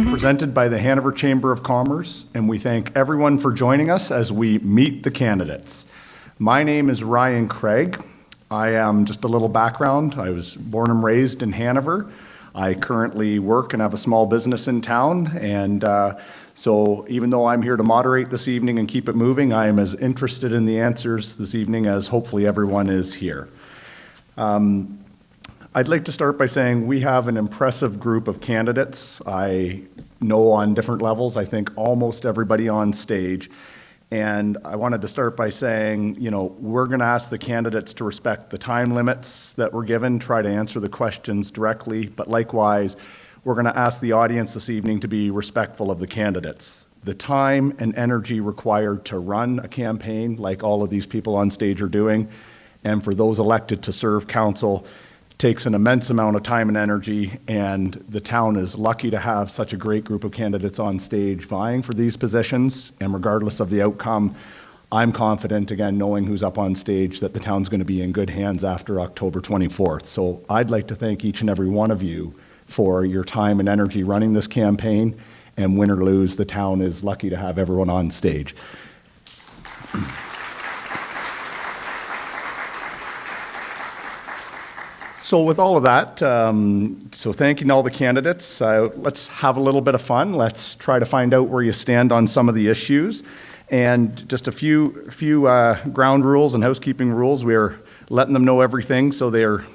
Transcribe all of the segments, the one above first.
presented by the Hanover Chamber of Commerce, and we thank everyone for joining us as we meet the candidates. My name is Ryan Craig. I am, just a little background, I was born and raised in Hanover. I currently work and have a small business in town, and so even though I'm here to moderate this evening and keep it moving, I am as interested in the answers this evening as hopefully everyone is here. I'd like to start by saying we have an impressive group of candidates. I know on different levels, I think almost everybody on stage. And I wanted to start by saying, we're going to ask the candidates to respect the time limits that we're given, try to answer the questions directly, but likewise, we're going to ask the audience this evening to be respectful of the candidates. The time and energy required to run a campaign, like all of these people on stage are doing, and for those elected to serve council, takes an immense amount of time and energy, and the town is lucky to have such a great group of candidates on stage vying for these positions. And regardless of the outcome, I'm confident, again, knowing who's up on stage, that the town's going to be in good hands after October 24th. So I'd like to thank each and every one of you for your time and energy running this campaign, and win or lose, the town is lucky to have everyone on stage. So with all of that, so thanking all the candidates, let's have a little bit of fun. Let's try to find out where you stand on some of the issues. And just a few ground rules and housekeeping rules. We're letting them know everything, so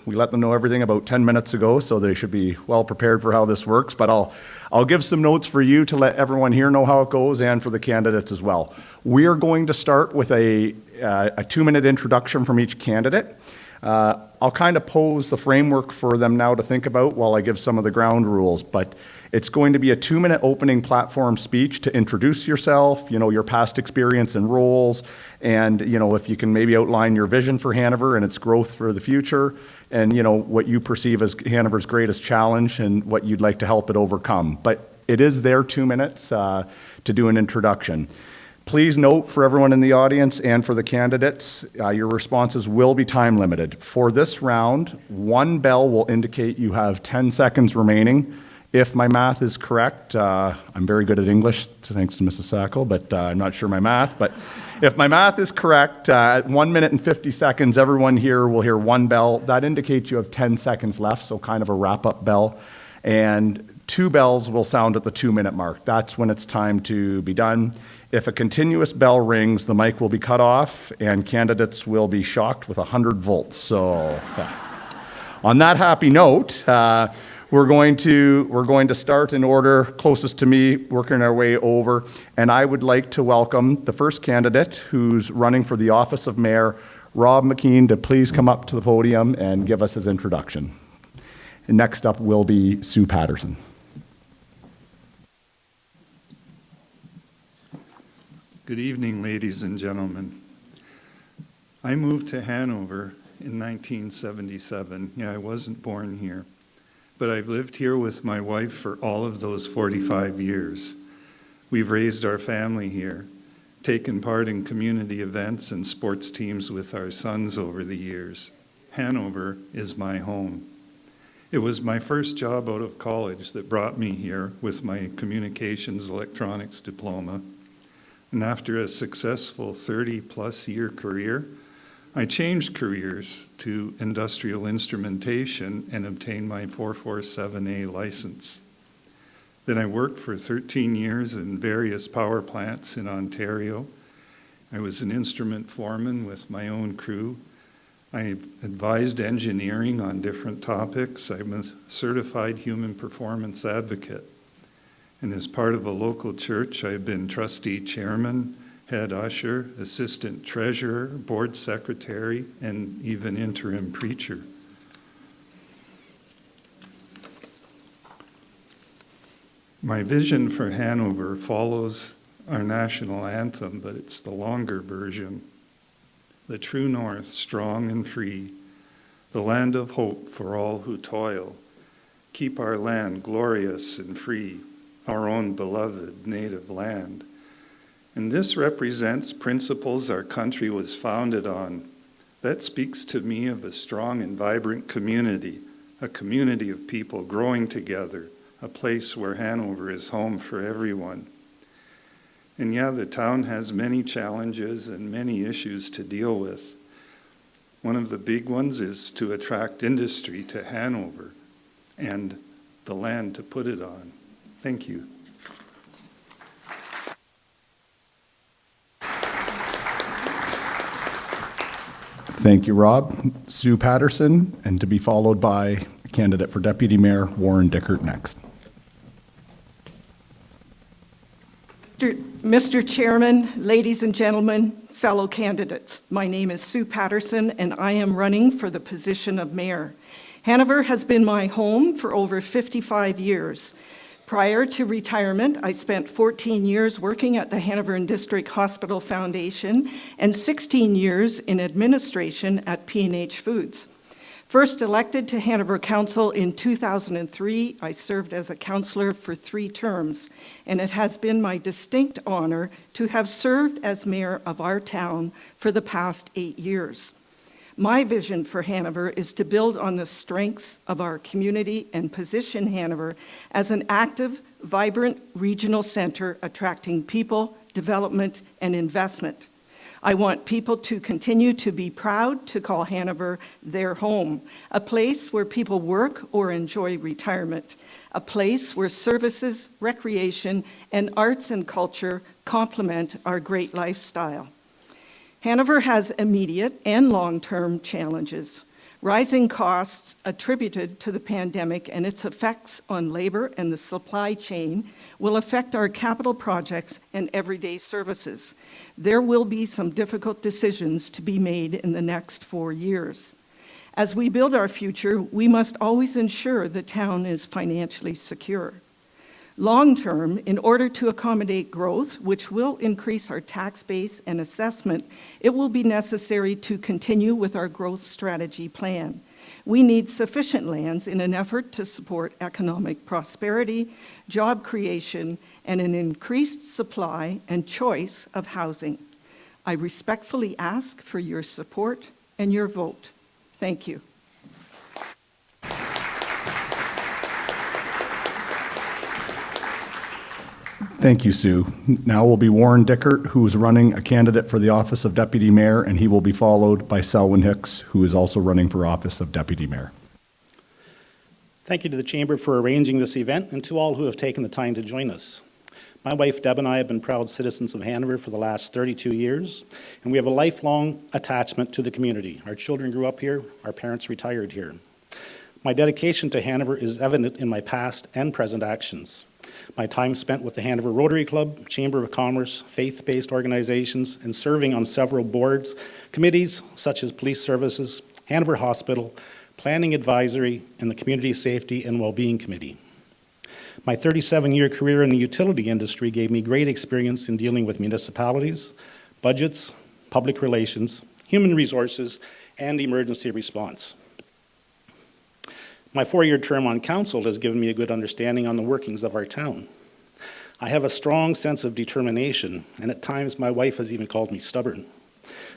we let them know everything about 10 minutes ago, so they should be well prepared for how this works. But I'll give some notes for you to let everyone here know how it goes, and for the candidates as well. We are going to start with a 2-minute introduction from each candidate. I'll kind of pose the framework for them now to think about while I give some of the ground rules, but it's going to be a 2-minute opening platform speech to introduce yourself, your past experience and roles, and, if you can maybe outline your vision for Hanover and its growth for the future, and, what you perceive as Hanover's greatest challenge and what you'd like to help it overcome. But it is their 2 minutes to do an introduction. Please note for everyone in the audience and for the candidates, your responses will be time limited. For this round, one bell will indicate you have 10 seconds remaining. If my math is correct, I'm very good at English, thanks to Mrs. Sackle, but I'm not sure my math. But if my math is correct, at 1 minute and 50 seconds, everyone here will hear one bell. That indicates you have 10 seconds left, so kind of a wrap-up bell. And 2 bells will sound at the 2-minute mark. That's when it's time to be done. If a continuous bell rings, the mic will be cut off and candidates will be shocked with 100 volts. So on that happy note, we're going to start in order closest to me, working our way over. And I would like to welcome the first candidate who's running for the office of mayor, Rob McKean, to please come up to the podium and give us his introduction. And next up will be Sue Patterson. Good evening, ladies and gentlemen. I moved to Hanover in 1977. Yeah, I wasn't born here, but I've lived here with my wife for all of those 45 years. We've raised our family here, taken part in community events and sports teams with our sons over the years. Hanover is my home. It was my first job out of college that brought me here with my communications electronics diploma. And after a successful 30-plus year career, I changed careers to industrial instrumentation and obtained my 447A license. Then I worked for 13 years in various power plants in Ontario. I was an instrument foreman with my own crew. I advised engineering on different topics. I'm a certified human performance advocate. And as part of a local church, I've been trustee chairman, head usher, assistant treasurer, board secretary, and even interim preacher. My vision for Hanover follows our national anthem, but it's the longer version. The true north, strong and free, the land of hope for all who toil. Keep our land glorious and free, our own beloved native land. And this represents principles our country was founded on. That speaks to me of a strong and vibrant community, a community of people growing together, a place where Hanover is home for everyone. And yeah, the town has many challenges and many issues to deal with. One of the big ones is to attract industry to Hanover and the land to put it on. Thank you. Thank you, Rob. Sue Patterson, and to be followed by candidate for Deputy Mayor Warren Dickert next. Mr. Chairman, ladies and gentlemen, fellow candidates, my name is Sue Patterson and I am running for the position of mayor. Hanover has been my home for over 55 years. Prior to retirement, I spent 14 years working at the Hanover and District Hospital Foundation and 16 years in administration at P&H Foods. First elected to Hanover Council in 2003, I served as a councillor for 3 terms, and it has been my distinct honor to have served as mayor of our town for the past 8 years. My vision for Hanover is to build on the strengths of our community and position Hanover as an active, vibrant regional center attracting people, development, and investment. I want people to continue to be proud to call Hanover their home, a place where people work or enjoy retirement, a place where services, recreation, and arts and culture complement our great lifestyle. Hanover has immediate and long-term challenges. Rising costs attributed to the pandemic and its effects on labor and the supply chain will affect our capital projects and everyday services. There will be some difficult decisions to be made in the next 4 years. As we build our future, we must always ensure the town is financially secure. Long-term, in order to accommodate growth, which will increase our tax base and assessment, it will be necessary to continue with our growth strategy plan. We need sufficient lands in an effort to support economic prosperity, job creation, and an increased supply and choice of housing. I respectfully ask for your support and your vote. Thank you. Thank you, Sue. Now will be Warren Dickert, who is running a candidate for the office of Deputy Mayor, and he will be followed by Selwyn Hicks, who is also running for office of Deputy Mayor. Thank you to the Chamber for arranging this event and to all who have taken the time to join us. My wife Deb and I have been proud citizens of Hanover for the last 32 years, and we have a lifelong attachment to the community. Our children grew up here, our parents retired here. My dedication to Hanover is evident in my past and present actions. My time spent with the Hanover Rotary Club, Chamber of Commerce, faith-based organizations, and serving on several boards, committees such as Police Services, Hanover Hospital, Planning Advisory, and the Community Safety and Wellbeing Committee. My 37-year career in the utility industry gave me great experience in dealing with municipalities, budgets, public relations, human resources, and emergency response. My 4-year term on council has given me a good understanding on the workings of our town. I have a strong sense of determination, and at times my wife has even called me stubborn.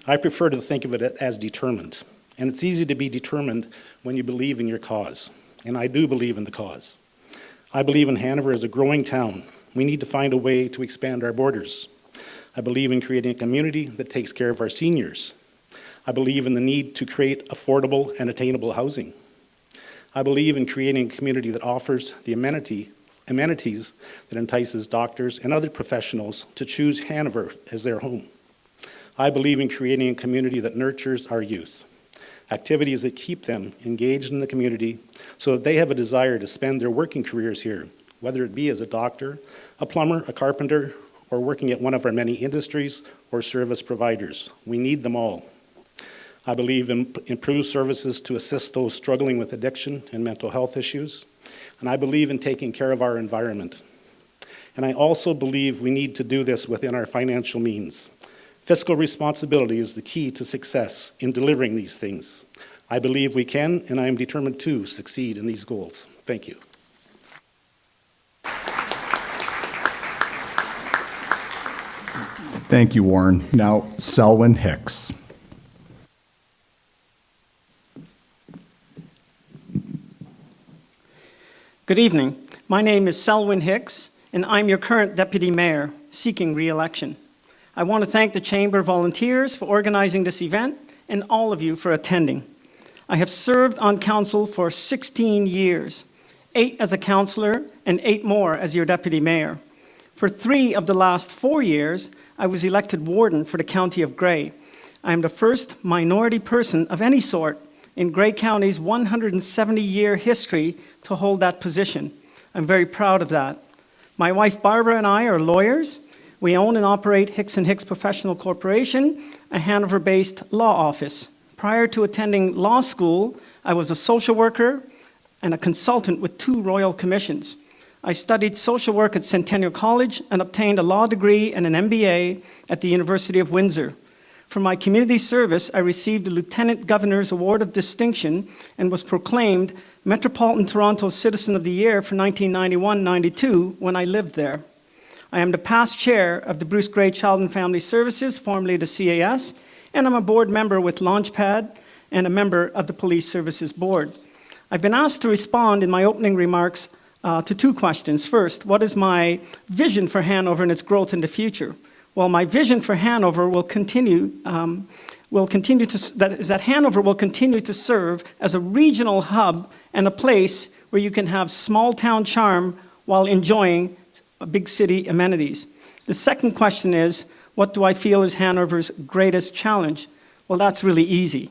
I prefer to think of it as determined, and it's easy to be determined when you believe in your cause, and I do believe in the cause. I believe in Hanover as a growing town. We need to find a way to expand our borders. I believe in creating a community that takes care of our seniors. I believe in the need to create affordable and attainable housing. I believe in creating a community that offers the amenities that entices doctors and other professionals to choose Hanover as their home. I believe in creating a community that nurtures our youth, activities that keep them engaged in the community so that they have a desire to spend their working careers here, whether it be as a doctor, a plumber, a carpenter, or working at one of our many industries or service providers. We need them all. I believe in improved services to assist those struggling with addiction and mental health issues. And I believe in taking care of our environment. And I also believe we need to do this within our financial means. Fiscal responsibility is the key to success in delivering these things. I believe we can, and I am determined to succeed in these goals. Thank you. Thank you, Warren. Now, Selwyn Hicks. Good evening. My name is Selwyn Hicks, and I'm your current Deputy Mayor, seeking re-election. I want to thank the Chamber volunteers for organizing this event and all of you for attending. I have served on council for 16 years, 8 as a councillor and 8 more as your Deputy Mayor. For 3 of the last 4 years, I was elected warden for the County of Grey. I am the first minority person of any sort in Grey County's 170-year history to hold that position. I'm very proud of that. My wife Barbara and I are lawyers. We own and operate Hicks & Hicks Professional Corporation, a Hanover-based law office. Prior to attending law school, I was a social worker and a consultant with 2 royal commissions. I studied social work at Centennial College and obtained a law degree and an MBA at the University of Windsor. For my community service, I received the Lieutenant Governor's Award of Distinction and was proclaimed Metropolitan Toronto Citizen of the Year for 1991-92 when I lived there. I am the past chair of the Bruce Grey Child and Family Services, formerly the CAS, and I'm a board member with Launchpad and a member of the Police Services Board. I've been asked to respond in my opening remarks to 2 questions. First, what is my vision for Hanover and its growth in the future? Well, my vision for Hanover that Hanover will continue to serve as a regional hub and a place where you can have small town charm while enjoying big city amenities. The second question is, what do I feel is Hanover's greatest challenge? Well, that's really easy.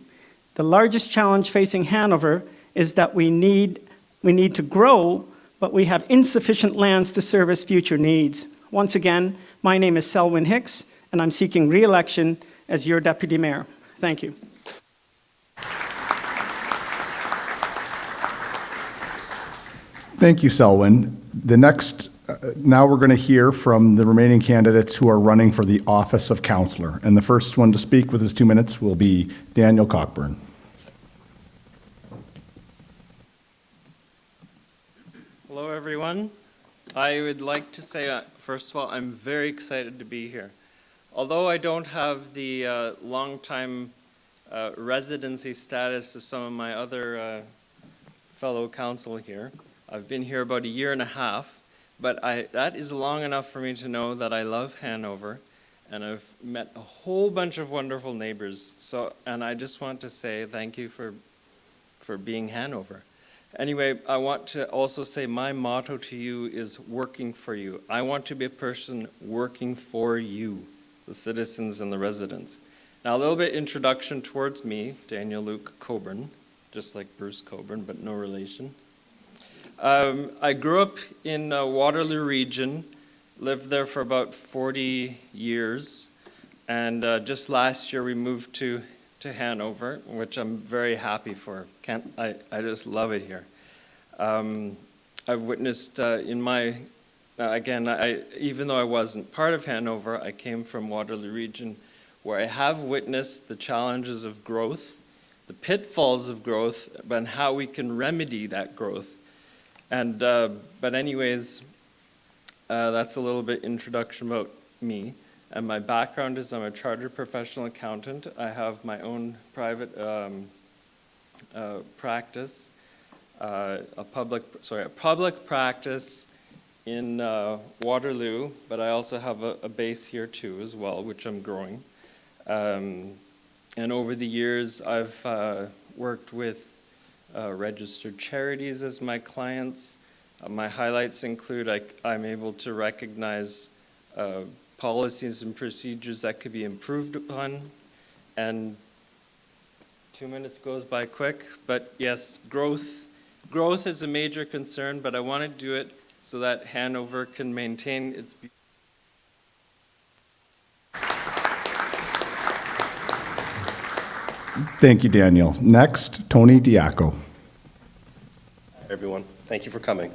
The largest challenge facing Hanover is that we need to grow, but we have insufficient lands to service future needs. Once again, my name is Selwyn Hicks, and I'm seeking re-election as your Deputy Mayor. Thank you. Thank you, Selwyn. Now we're going to hear from the remaining candidates who are running for the office of councillor. And the first one to speak with his 2 minutes will be Daniel Cockburn. Hello, everyone. I would like to say, first of all, I'm very excited to be here. Although I don't have the long-time residency status as some of my other fellow council here, I've been here about 1.5 years, but that is long enough for me to know that I love Hanover, and I've met a whole bunch of wonderful neighbors. And I just want to say thank you for being Hanover. Anyway, I want to also say my motto to you is working for you. I want to be a person working for you, the citizens and the residents. Now, a little bit introduction towards me, Daniel Luke Coburn, just like Bruce Coburn, but no relation. I grew up in Waterloo region, lived there for about 40 years, and just last year we moved to Hanover, which I'm very happy for. I just love it here. I've witnessed in my, even though I wasn't part of Hanover, I came from Waterloo region, where I have witnessed the challenges of growth, the pitfalls of growth, and how we can remedy that growth. And but anyways, that's a little bit introduction about me. And my background is I'm a chartered professional accountant. I have my own private practice, a public practice in Waterloo, but I also have a base here too as well, which I'm growing. And over the years, I've worked with registered charities as my clients. My highlights include I'm able to recognize policies and procedures that could be improved upon. And 2 minutes goes by quick, but yes, growth is a major concern, but I want to do it so that Hanover can maintain its beauty. Thank you, Daniel. Next, Tony Diaco. Everyone, thank you for coming.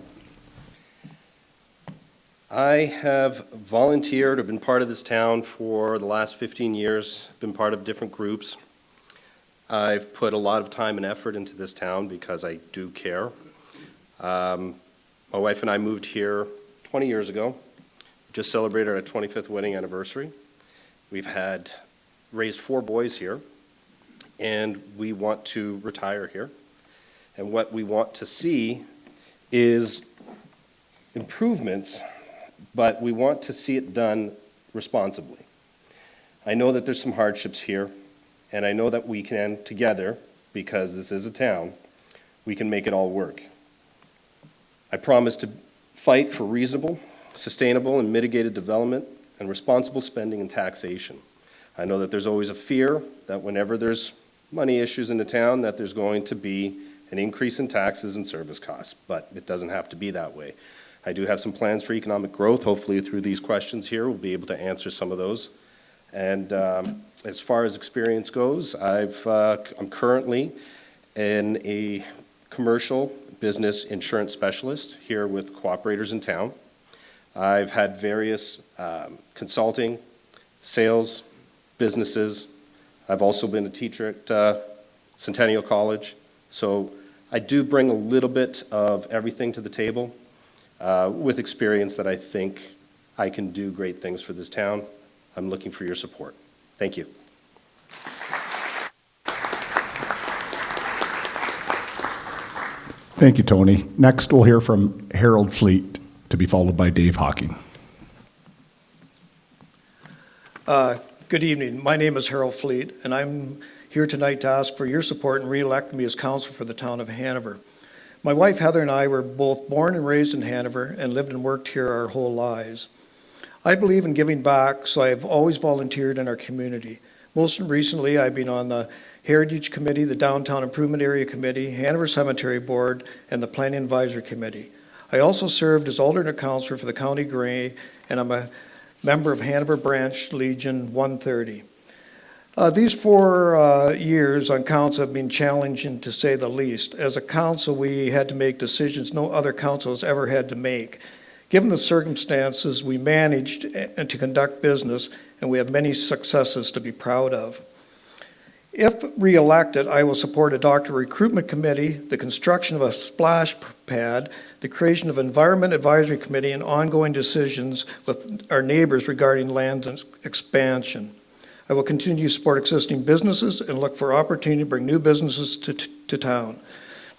I have volunteered or been part of this town for the last 15 years, been part of different groups. I've put a lot of time and effort into this town because I do care. My wife and I moved here 20 years ago, just celebrated our 25th wedding anniversary. We've raised 4 boys here, and we want to retire here. And what we want to see is improvements, but we want to see it done responsibly. I know that there's some hardships here, and I know that we can, together, because this is a town, we can make it all work. I promise to fight for reasonable, sustainable, and mitigated development and responsible spending and taxation. I know that there's always a fear that whenever there's money issues in the town, that there's going to be an increase in taxes and service costs, but it doesn't have to be that way. I do have some plans for economic growth. Hopefully through these questions here, we'll be able to answer some of those. And as far as experience goes, I'm currently a commercial business insurance specialist here with Cooperators in town. I've had various consulting, sales, businesses. I've also been a teacher at Centennial College. So I do bring a little bit of everything to the table with experience that I think I can do great things for this town. I'm looking for your support. Thank you. Thank you, Tony. Next, we'll hear from Harold Fleet, to be followed by Dave Hawking. Good evening. My name is Harold Fleet, and I'm here tonight to ask for your support and re-elect me as councillor for the town of Hanover. My wife Heather and I were both born and raised in Hanover and lived and worked here our whole lives. I believe in giving back, so I've always volunteered in our community. Most recently, I've been on the Heritage Committee, the Downtown Improvement Area Committee, Hanover Cemetery Board, and the Planning Advisory Committee. I also served as alternate councillor for the County Grey, and I'm a member of Hanover Branch Legion 130. These 4 years on council have been challenging, to say the least. As a council, we had to make decisions no other council has ever had to make. Given the circumstances, we managed to conduct business, and we have many successes to be proud of. If re-elected, I will support a doctor recruitment committee, the construction of a splash pad, the creation of an environment advisory committee, and ongoing decisions with our neighbors regarding land expansion. I will continue to support existing businesses and look for opportunity to bring new businesses to town.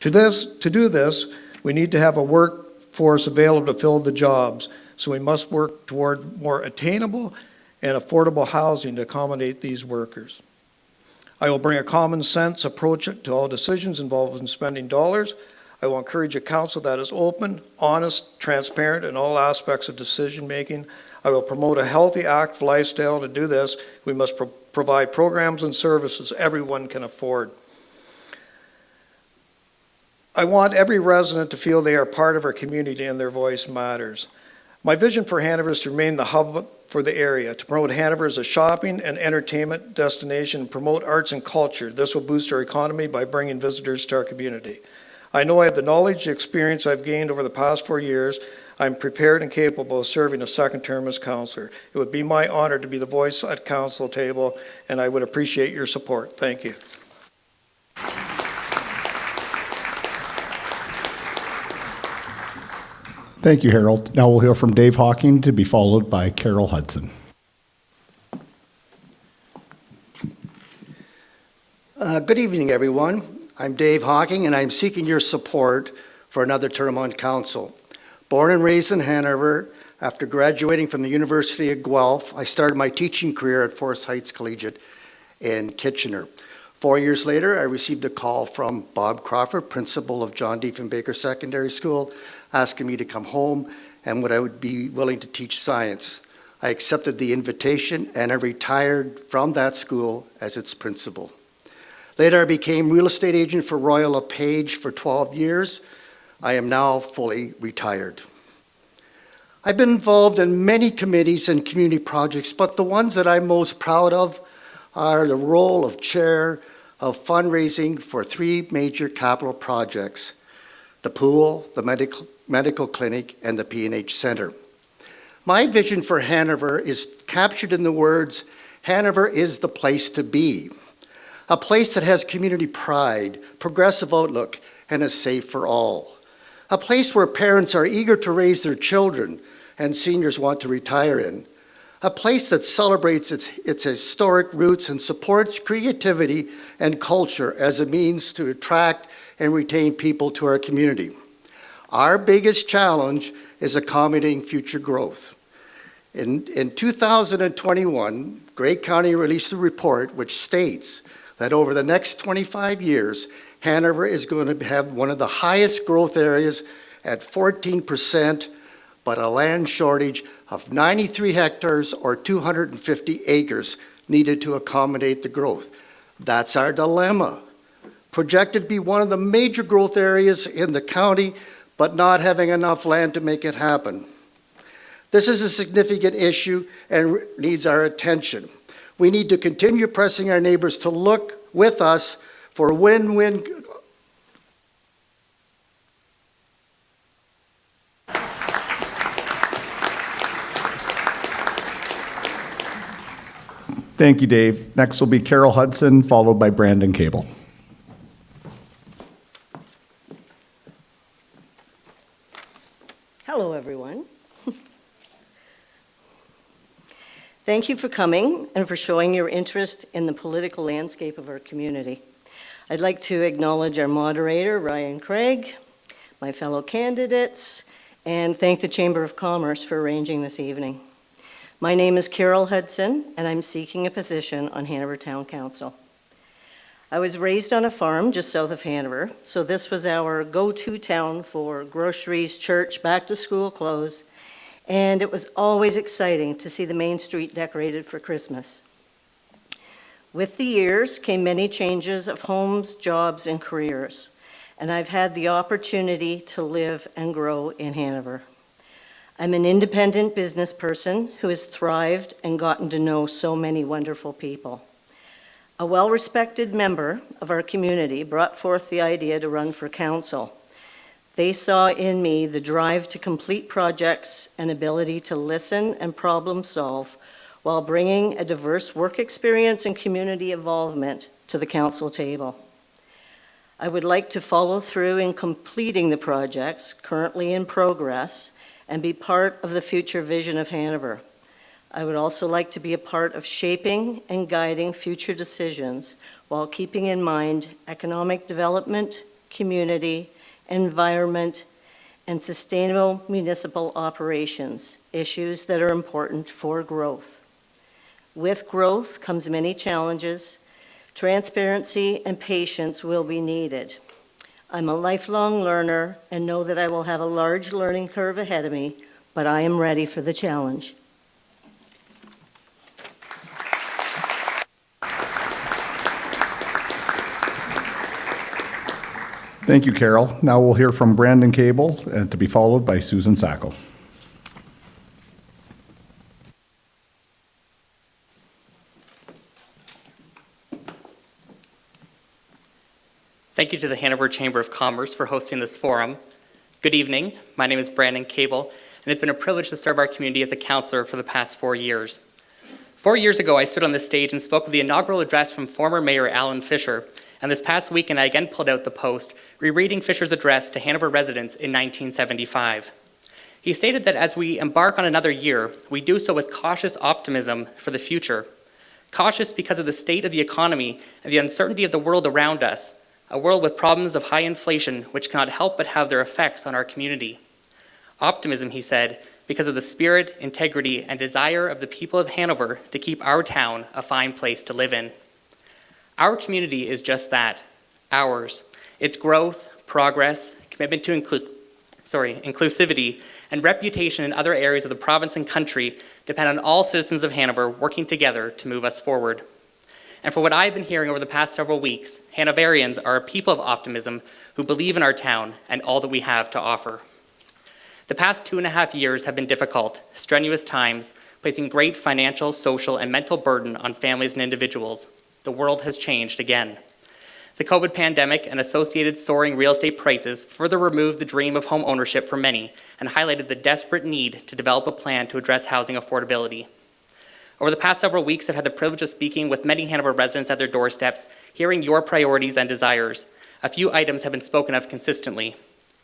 To do this, we need to have a workforce available to fill the jobs, so we must work toward more attainable and affordable housing to accommodate these workers. I will bring a common sense approach to all decisions involved in spending dollars. I will encourage a council that is open, honest, transparent in all aspects of decision making. I will promote a healthy, active lifestyle. And to do this, we must provide programs and services everyone can afford. I want every resident to feel they are part of our community and their voice matters. My vision for Hanover is to remain the hub for the area, to promote Hanover as a shopping and entertainment destination, and promote arts and culture. This will boost our economy by bringing visitors to our community. I know I have the knowledge and experience I've gained over the past 4 years. I'm prepared and capable of serving a second term as councillor. It would be my honor to be the voice at council table, and I would appreciate your support. Thank you. Thank you, Harold. Now we'll hear from Dave Hawking, to be followed by Carol Hudson. Good evening, everyone. I'm Dave Hawking, and I'm seeking your support for another term on council. Born and raised in Hanover, after graduating from the University of Guelph, I started my teaching career at Forest Heights Collegiate in Kitchener. 4 years later, I received a call from Bob Crawford, principal of John Diefenbaker Secondary School, asking me to come home and would I would be willing to teach science. I accepted the invitation and I retired from that school as its principal. Later, I became real estate agent for Royal LePage for 12 years. I am now fully retired. I've been involved in many committees and community projects, but the ones that I'm most proud of are the role of chair of fundraising for 3 major capital projects: the pool, the medical clinic, and the P&H Center. My vision for Hanover is captured in the words, Hanover is the place to be. A place that has community pride, progressive outlook, and is safe for all. A place where parents are eager to raise their children and seniors want to retire in. A place that celebrates its historic roots and supports creativity and culture as a means to attract and retain people to our community. Our biggest challenge is accommodating future growth. In 2021, Grey County released a report which states that over the next 25 years, Hanover is going to have one of the highest growth areas at 14%, but a land shortage of 93 hectares or 250 acres needed to accommodate the growth. That's our dilemma. Projected to be one of the major growth areas in the county, but not having enough land to make it happen. This is a significant issue and needs our attention. We need to continue pressing our neighbors to look with us for win-win. Thank you, Dave. Next will be Carol Hudson, followed by Brandon Cable. Hello, everyone. Thank you for coming and for showing your interest in the political landscape of our community. I'd like to acknowledge our moderator, Ryan Craig, my fellow candidates, and thank the Chamber of Commerce for arranging this evening. My name is Carol Hudson, and I'm seeking a position on Hanover Town Council. I was raised on a farm just south of Hanover, so this was our go-to town for groceries, church, back-to-school clothes, and it was always exciting to see the main street decorated for Christmas. With the years came many changes of homes, jobs, and careers, and I've had the opportunity to live and grow in Hanover. I'm an independent business person who has thrived and gotten to know so many wonderful people. A well-respected member of our community brought forth the idea to run for council. They saw in me the drive to complete projects and ability to listen and problem solve while bringing a diverse work experience and community involvement to the council table. I would like to follow through in completing the projects currently in progress and be part of the future vision of Hanover. I would also like to be a part of shaping and guiding future decisions while keeping in mind economic development, community, environment, and sustainable municipal operations, issues that are important for growth. With growth comes many challenges. Transparency and patience will be needed. I'm a lifelong learner and know that I will have a large learning curve ahead of me, but I am ready for the challenge. Thank you, Carol. Now we'll hear from Brandon Cable, to be followed by Susan Sacco. Thank you to the Hanover Chamber of Commerce for hosting this forum. Good evening. My name is Brandon Cable, and it's been a privilege to serve our community as a councillor for the past 4 years. 4 years ago, I stood on this stage and spoke of the inaugural address from former Mayor Alan Fisher, and this past weekend I again pulled out the Post, rereading Fisher's address to Hanover residents in 1975. He stated that as we embark on another year, we do so with cautious optimism for the future. Cautious because of the state of the economy and the uncertainty of the world around us, a world with problems of high inflation which cannot help but have their effects on our community. Optimism, he said, because of the spirit, integrity, and desire of the people of Hanover to keep our town a fine place to live in. Our community is just that, ours. Its growth, progress, commitment to inclusivity, and reputation in other areas of the province and country depend on all citizens of Hanover working together to move us forward. And for what I've been hearing over the past several weeks, Hanoverians are a people of optimism who believe in our town and all that we have to offer. The past 2.5 years have been difficult, strenuous times, placing great financial, social, and mental burden on families and individuals. The world has changed again. The COVID pandemic and associated soaring real estate prices further removed the dream of home ownership for many and highlighted the desperate need to develop a plan to address housing affordability. Over the past several weeks, I've had the privilege of speaking with many Hanover residents at their doorsteps, hearing your priorities and desires. A few items have been spoken of consistently.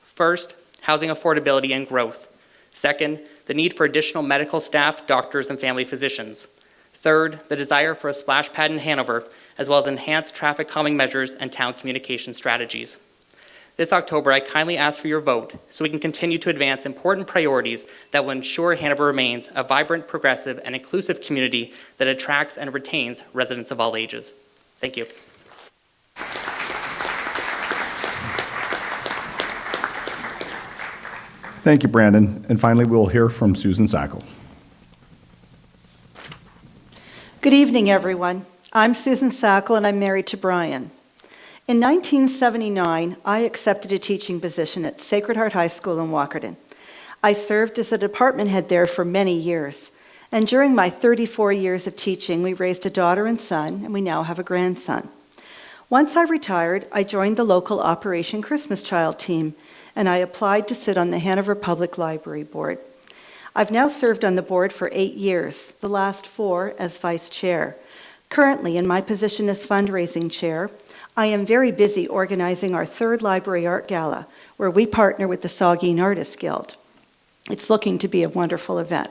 First, housing affordability and growth. Second, the need for additional medical staff, doctors, and family physicians. Third, the desire for a splash pad in Hanover, as well as enhanced traffic calming measures and town communication strategies. This October, I kindly ask for your vote so we can continue to advance important priorities that will ensure Hanover remains a vibrant, progressive, and inclusive community that attracts and retains residents of all ages. Thank you. Thank you, Brandon. And finally, we'll hear from Susan Sackle. Good evening, everyone. I'm Susan Sackle, and I'm married to Brian. In 1979, I accepted a teaching position at Sacred Heart High School in Walkerton. I served as a department head there for many years, and during my 34 years of teaching, we raised a daughter and son, and we now have a grandson. Once I retired, I joined the local Operation Christmas Child team, and I applied to sit on the Hanover Public Library Board. I've now served on the board for 8 years, the last 4 as vice chair. Currently, in my position as fundraising chair, I am very busy organizing our 3rd Library Art Gala, where we partner with the Saugeen Artists Guild. It's looking to be a wonderful event.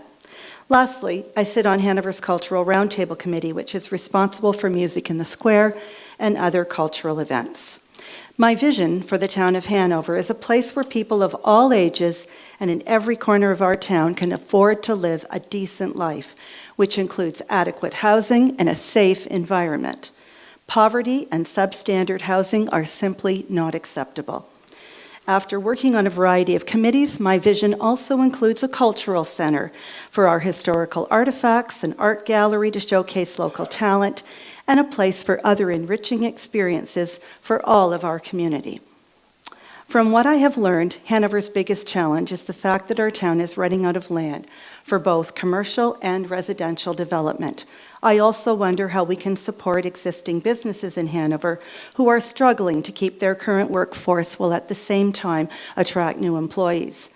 Lastly, I sit on Hanover's Cultural Roundtable Committee, which is responsible for music in the square and other cultural events. My vision for the town of Hanover is a place where people of all ages and in every corner of our town can afford to live a decent life, which includes adequate housing and a safe environment. Poverty and substandard housing are simply not acceptable. After working on a variety of committees, my vision also includes a cultural center for our historical artifacts, an art gallery to showcase local talent, and a place for other enriching experiences for all of our community. From what I have learned, Hanover's biggest challenge is the fact that our town is running out of land for both commercial and residential development. I also wonder how we can support existing businesses in Hanover who are struggling to keep their current workforce while at the same time attract new employees.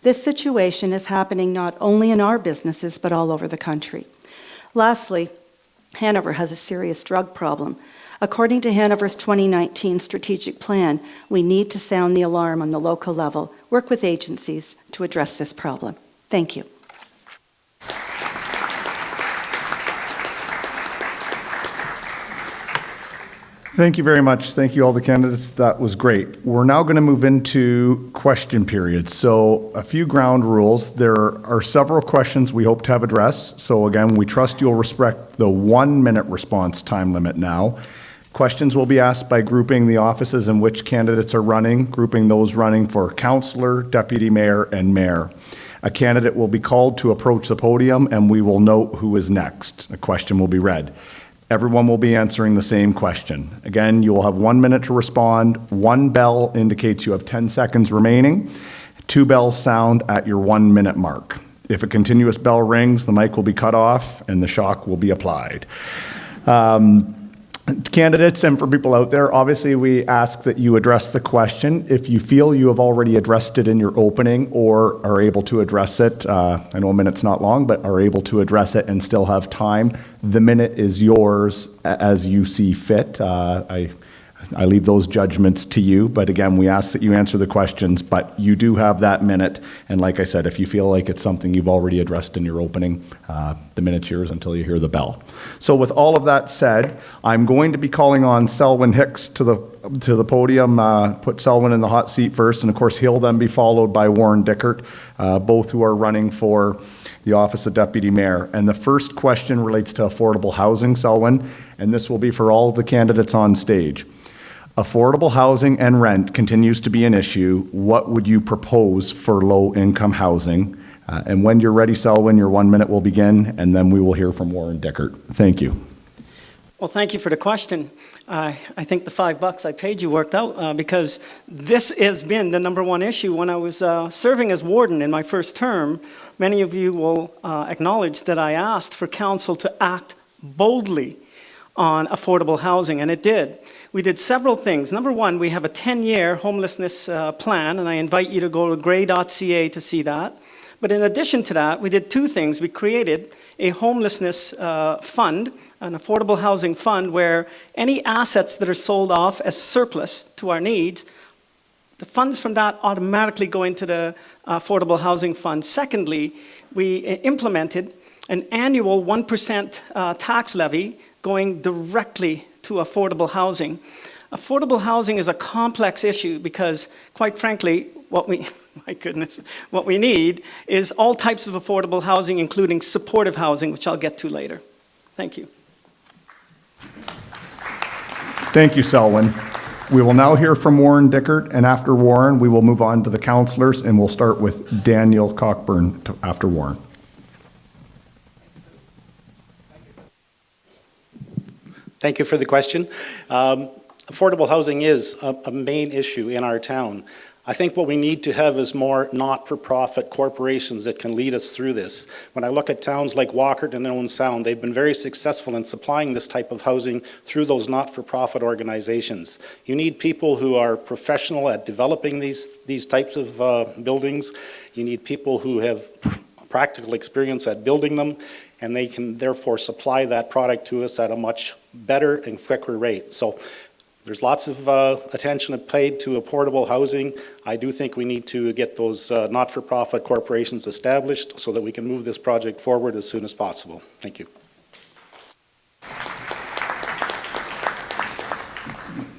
This situation is happening not only in our businesses but all over the country. Lastly, Hanover has a serious drug problem. According to Hanover's 2019 strategic plan, we need to sound the alarm on the local level, work with agencies to address this problem. Thank you. Thank you very much. Thank you, all the candidates. That was great. We're now going to move into question periods. So a few ground rules. There are several questions we hope to have addressed. So again, we trust you'll respect the 1-minute response time limit now. Questions will be asked by grouping the offices in which candidates are running, grouping those running for councillor, deputy mayor, and mayor. A candidate will be called to approach the podium, and we will note who is next. A question will be read. Everyone will be answering the same question. Again, you will have 1 minute to respond. 1 bell indicates you have 10 seconds remaining. 2 bells sound at your 1 minute mark. If a continuous bell rings, the mic will be cut off and the shock will be applied. Candidates and for people out there, obviously we ask that you address the question. If you feel you have already addressed it in your opening or are able to address it, I know a minute's not long, but are able to address it and still have time, the minute is yours as you see fit. I leave those judgments to you, but again, we ask that you answer the questions, but you do have that minute. And like I said, if you feel like it's something you've already addressed in your opening, the minute's yours until you hear the bell. So with all of that said, I'm going to be calling on Selwyn Hicks to the podium, put Selwyn in the hot seat first, and of course he'll then be followed by Warren Dickert, both who are running for the office of Deputy Mayor. And the first question relates to affordable housing, Selwyn, and this will be for all of the candidates on stage. Affordable housing and rent continues to be an issue. What would you propose for low-income housing? And when you're ready, Selwyn, your 1 minute will begin, and then we will hear from Warren Dickert. Thank you. Well, thank you for the question. I think the $5 I paid you worked out because this has been the #1 issue. When I was serving as warden in my first term, many of you will acknowledge that I asked for council to act boldly on affordable housing, and it did. We did several things. #1, we have a 10-year homelessness plan, and I invite you to go to gray.ca to see that. But in addition to that, we did 2 things. We created a homelessness fund, an affordable housing fund, where any assets that are sold off as surplus to our needs, the funds from that automatically go into the affordable housing fund. Secondly, we implemented an annual 1% tax levy going directly to affordable housing. Affordable housing is a complex issue because, quite frankly, my goodness, what we need is all types of affordable housing, including supportive housing, which I'll get to later. Thank you. Thank you, Selwyn. We will now hear from Warren Dickert, and after Warren, we will move on to the councillors, and we'll start with Daniel Cockburn after Warren. Thank you for the question. Affordable housing is a main issue in our town. I think what we need to have is more not-for-profit corporations that can lead us through this. When I look at towns like Walkerton and Owen Sound, they've been very successful in supplying this type of housing through those not-for-profit organizations. You need people who are professional at developing these types of buildings. You need people who have practical experience at building them, and they can therefore supply that product to us at a much better and quicker rate. So there's lots of attention paid to affordable housing. I do think we need to get those not-for-profit corporations established so that we can move this project forward as soon as possible. Thank you.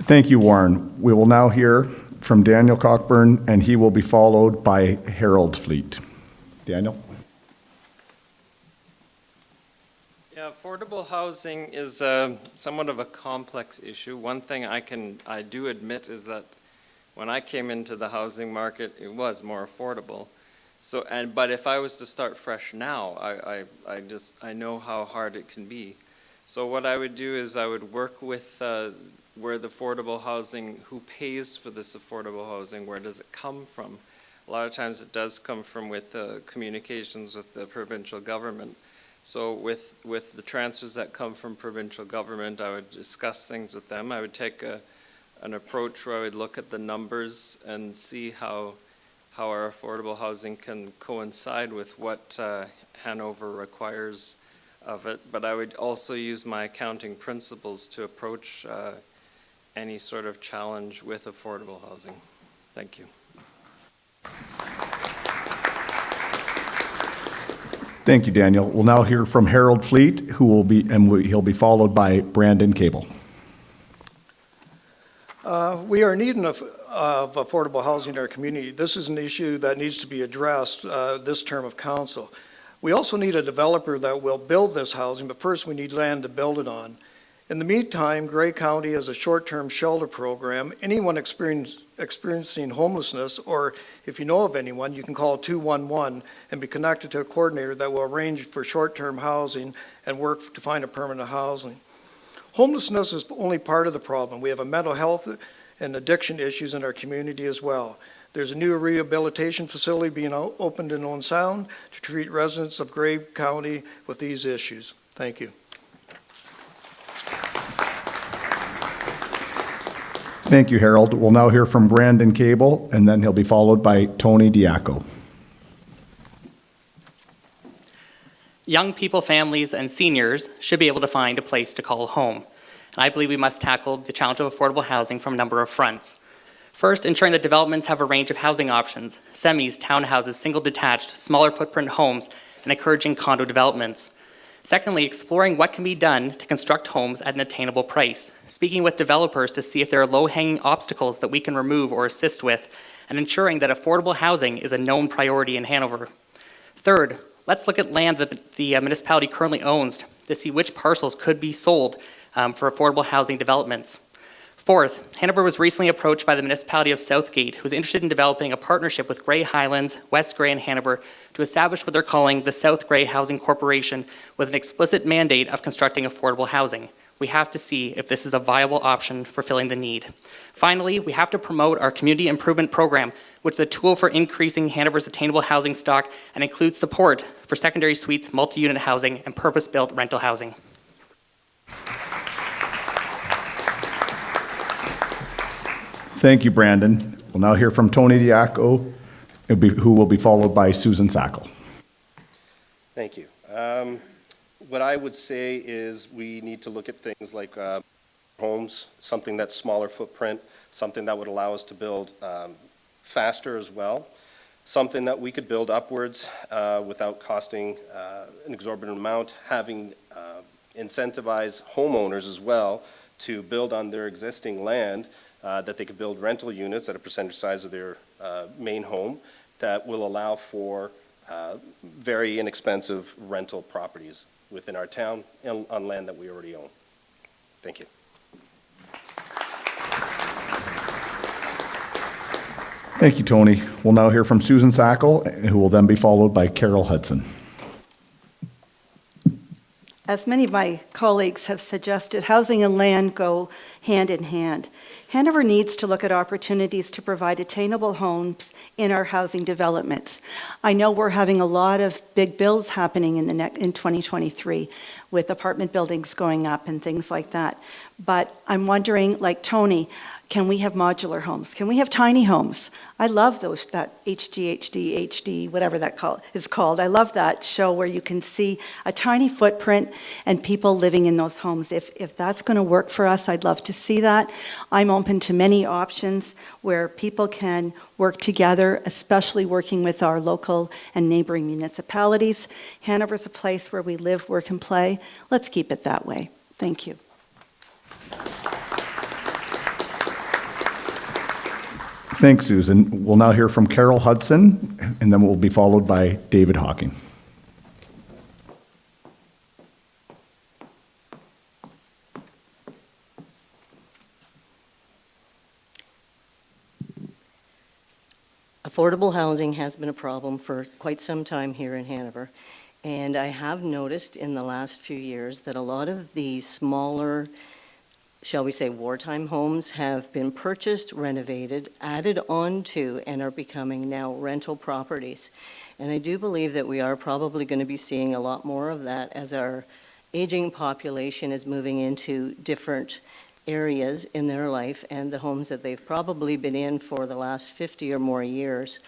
Thank you, Warren. We will now hear from Daniel Cockburn, and he will be followed by Harold Fleet. Daniel? Yeah, affordable housing is somewhat of a complex issue. One thing I do admit is that when I came into the housing market, it was more affordable. So, but if I was to start fresh now, I know how hard it can be. So what I would do is I would work with where the affordable housing, who pays for this affordable housing, where does it come from? A lot of times it does come from with communications with the provincial government. So with the transfers that come from provincial government, I would discuss things with them. I would take an approach where I would look at the numbers and see how our affordable housing can coincide with what Hanover requires of it. But I would also use my accounting principles to approach any sort of challenge with affordable housing. Thank you. Thank you, Daniel. We'll now hear from Harold Fleet, he'll be followed by Brandon Cable. We are in need of affordable housing in our community. This is an issue that needs to be addressed this term of council. We also need a developer that will build this housing, but first we need land to build it on. In the meantime, Grey County has a short-term shelter program. Anyone experiencing homelessness, or if you know of anyone, you can call 211 and be connected to a coordinator that will arrange for short-term housing and work to find a permanent housing. Homelessness is only part of the problem. We have a mental health and addiction issues in our community as well. There's a new rehabilitation facility being opened in Owen Sound to treat residents of Grey County with these issues. Thank you. Thank you, Harold. We'll now hear from Brandon Cable, and then he'll be followed by Tony Diaco. Young people, families, and seniors should be able to find a place to call home. And I believe we must tackle the challenge of affordable housing from a number of fronts. First, ensuring that developments have a range of housing options: semis, townhouses, single detached, smaller footprint homes, and encouraging condo developments. Secondly, exploring what can be done to construct homes at an attainable price, speaking with developers to see if there are low-hanging obstacles that we can remove or assist with, and ensuring that affordable housing is a known priority in Hanover. Third, let's look at land that the municipality currently owns to see which parcels could be sold for affordable housing developments. Fourth, Hanover was recently approached by the municipality of Southgate, who is interested in developing a partnership with Grey Highlands, West Grey, and Hanover to establish what they're calling the South Grey Housing Corporation with an explicit mandate of constructing affordable housing. We have to see if this is a viable option for filling the need. Finally, we have to promote our community improvement program, which is a tool for increasing Hanover's attainable housing stock and includes support for secondary suites, multi-unit housing, and purpose-built rental housing. Thank you, Brandon. We'll now hear from Tony Diaco, who will be followed by Susan Sackle. Thank you. What I would say is we need to look at things like homes, something that's smaller footprint, something that would allow us to build faster as well, something that we could build upwards without costing an exorbitant amount, having incentivize homeowners as well to build on their existing land, that they could build rental units at a percentage size of their main home that will allow for very inexpensive rental properties within our town and on land that we already own. Thank you. Thank you, Tony. We'll now hear from Susan Sackle, who will then be followed by Carol Hudson. As many of my colleagues have suggested, housing and land go hand in hand. Hanover needs to look at opportunities to provide attainable homes in our housing developments. I know we're having a lot of big builds happening in 2023 with apartment buildings going up and things like that. But I'm wondering, like Tony, can we have modular homes? Can we have tiny homes? I love those, that HD, whatever that is called. I love that show where you can see a tiny footprint and people living in those homes. If that's going to work for us, I'd love to see that. I'm open to many options where people can work together, especially working with our local and neighboring municipalities. Hanover's a place where we live, work, and play. Let's keep it that way. Thank you. Thanks, Susan. We'll now hear from Carol Hudson, and then we'll be followed by David Hawking. Affordable housing has been a problem for quite some time here in Hanover, and I have noticed in the last few years that a lot of the smaller, shall we say, wartime homes have been purchased, renovated, added on to, and are becoming now rental properties. And I do believe that we are probably going to be seeing a lot more of that as our aging population is moving into different areas in their life, and the homes that they've probably been in for the last 50 or more years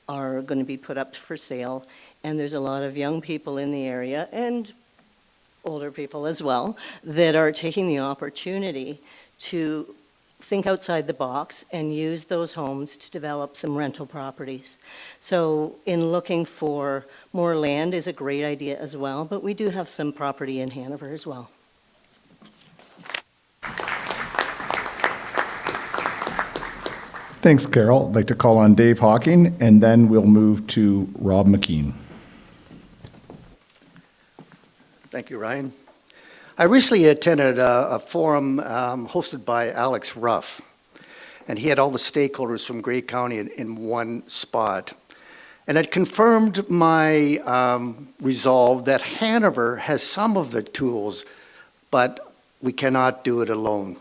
are going to be put up for sale. And there's a lot of young people in the area, and older people as well, that are taking the opportunity to think outside the box and use those homes to develop some rental properties. So in looking for more land is a great idea as well, but we do have some property in Hanover as well. Thanks, Carol. I'd like to call on Dave Hawking, and then we'll move to Rob McKean. Thank you, Ryan. I recently attended a forum hosted by Alex Ruff, and he had all the stakeholders from Grey County in one spot. And it confirmed my resolve that Hanover has some of the tools, but we cannot do it alone.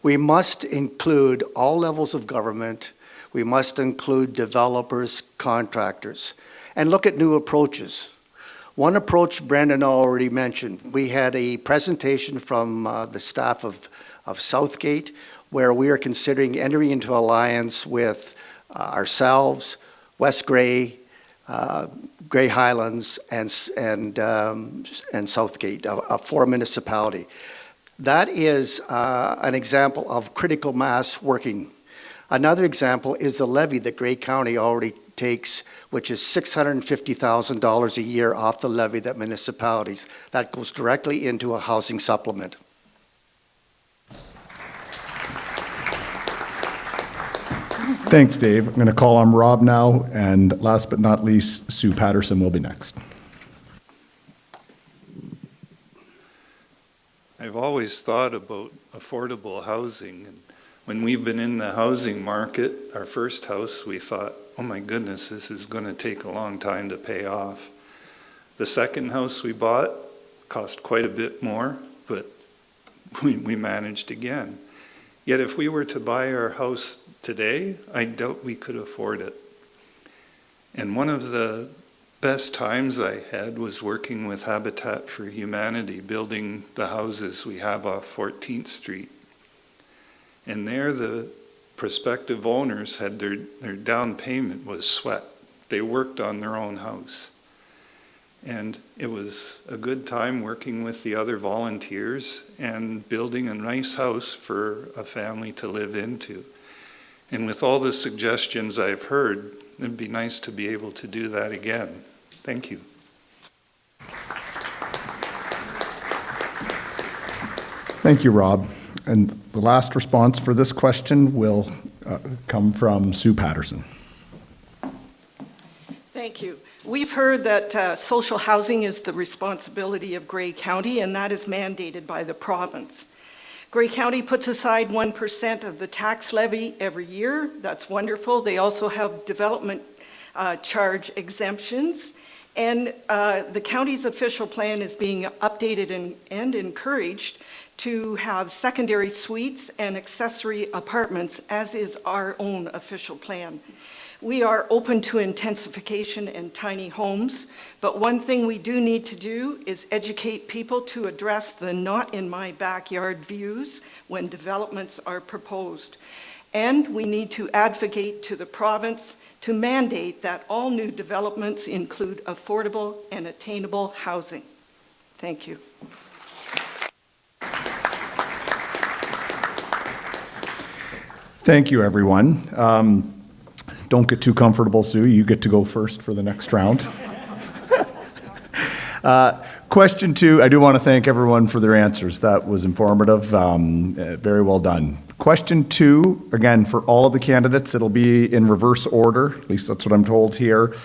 We must include all levels of government. We must include developers, contractors, and look at new approaches. One approach Brandon already mentioned, we had a presentation from the staff of Southgate where we are considering entering into alliance with ourselves, West Grey, Grey Highlands, and Southgate, a four-municipality. That is an example of critical mass working. Another example is the levy that Grey County already takes, which is $650,000 a year off the levy that municipalities. That goes directly into a housing supplement. Thanks, Dave. I'm going to call on Rob now, and last but not least, Sue Patterson will be next. I've always thought about affordable housing, and when we've been in the housing market, our first house, we thought, oh my goodness, this is going to take a long time to pay off. The second house we bought cost quite a bit more, but we managed again. Yet if we were to buy our house today, I doubt we could afford it. And one of the best times I had was working with Habitat for Humanity, building the houses we have off 14th Street. And there the prospective owners had their down payment was sweat. They worked on their own house. And it was a good time working with the other volunteers and building a nice house for a family to live into. And with all the suggestions I've heard, it'd be nice to be able to do that again. Thank you. Thank you, Rob. And the last response for this question will come from Sue Patterson. Thank you. We've heard that social housing is the responsibility of Grey County, and that is mandated by the province. Grey County puts aside 1% of the tax levy every year. That's wonderful. They also have development charge exemptions. And the county's official plan is being updated and encouraged to have secondary suites and accessory apartments, as is our own official plan. We are open to intensification and tiny homes, but one thing we do need to do is educate people to address the not in my backyard views when developments are proposed. And we need to advocate to the province to mandate that all new developments include affordable and attainable housing. Thank you. Thank you, everyone. Don't get too comfortable, Sue. You get to go first for the next round. Question 2, I do want to thank everyone for their answers. That was informative. Very well done. Question 2, again, for all of the candidates, it'll be in reverse order. At least that's what I'm told here.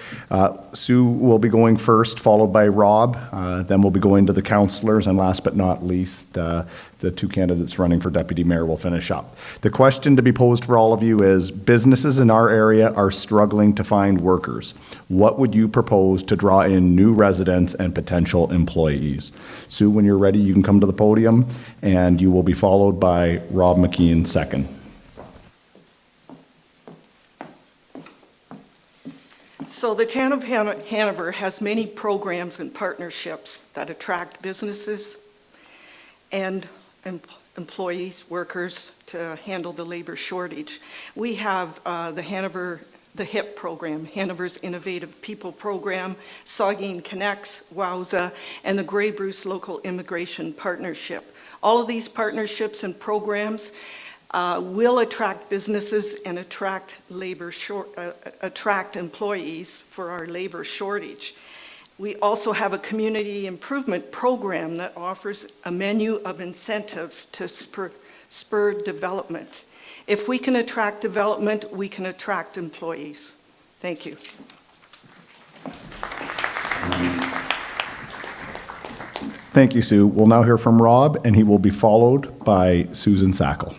Sue will be going first, followed by Rob. Then we'll be going to the councillors, and last but not least, the 2 candidates running for deputy mayor will finish up. The question to be posed for all of you is, businesses in our area are struggling to find workers. What would you propose to draw in new residents and potential employees? Sue, when you're ready, you can come to the podium, and you will be followed by Rob McKeon second. So the town of Hanover has many programs and partnerships that attract businesses and employees, workers, to handle the labor shortage. We have the HIP program, Hanover's Innovative People Program, Saugeen Connects, WOWSA, and the Grey Bruce Local Immigration Partnership. All of these partnerships and programs will attract businesses and attract employees for our labor shortage. We also have a community improvement program that offers a menu of incentives to spur development. If we can attract development, we can attract employees. Thank you. Thank you, Sue. We'll now hear from Rob, and he will be followed by Susan Sackle.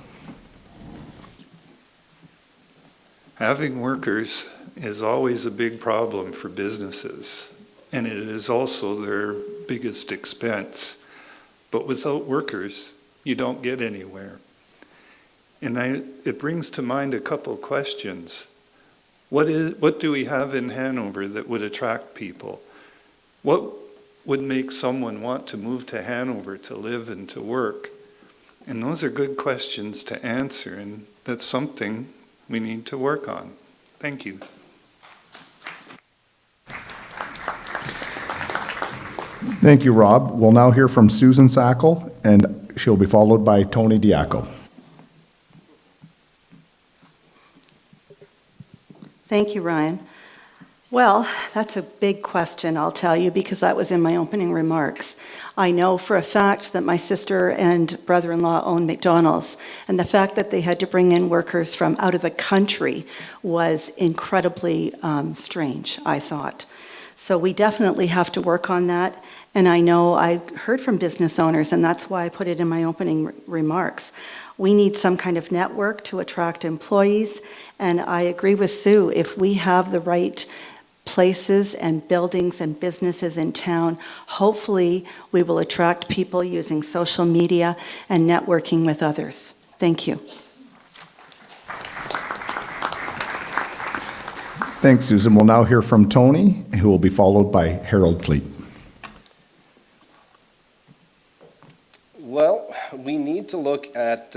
Having workers is always a big problem for businesses, and it is also their biggest expense. But without workers, you don't get anywhere. And it brings to mind a couple questions. What do we have in Hanover that would attract people? What would make someone want to move to Hanover to live and to work? And those are good questions to answer, and that's something we need to work on. Thank you. Thank you, Rob. We'll now hear from Susan Sackle, and she'll be followed by Tony Diaco. Thank you, Ryan. Well, that's a big question, I'll tell you, because that was in my opening remarks. I know for a fact that my sister and brother-in-law own McDonald's, and the fact that they had to bring in workers from out of the country was incredibly strange, I thought. So we definitely have to work on that. And I know I heard from business owners, and that's why I put it in my opening remarks. We need some kind of network to attract employees. And I agree with Sue, if we have the right places and buildings and businesses in town, hopefully we will attract people using social media and networking with others. Thank you. Thanks, Susan. We'll now hear from Tony, who will be followed by Harold Fleet. Well, we need to look at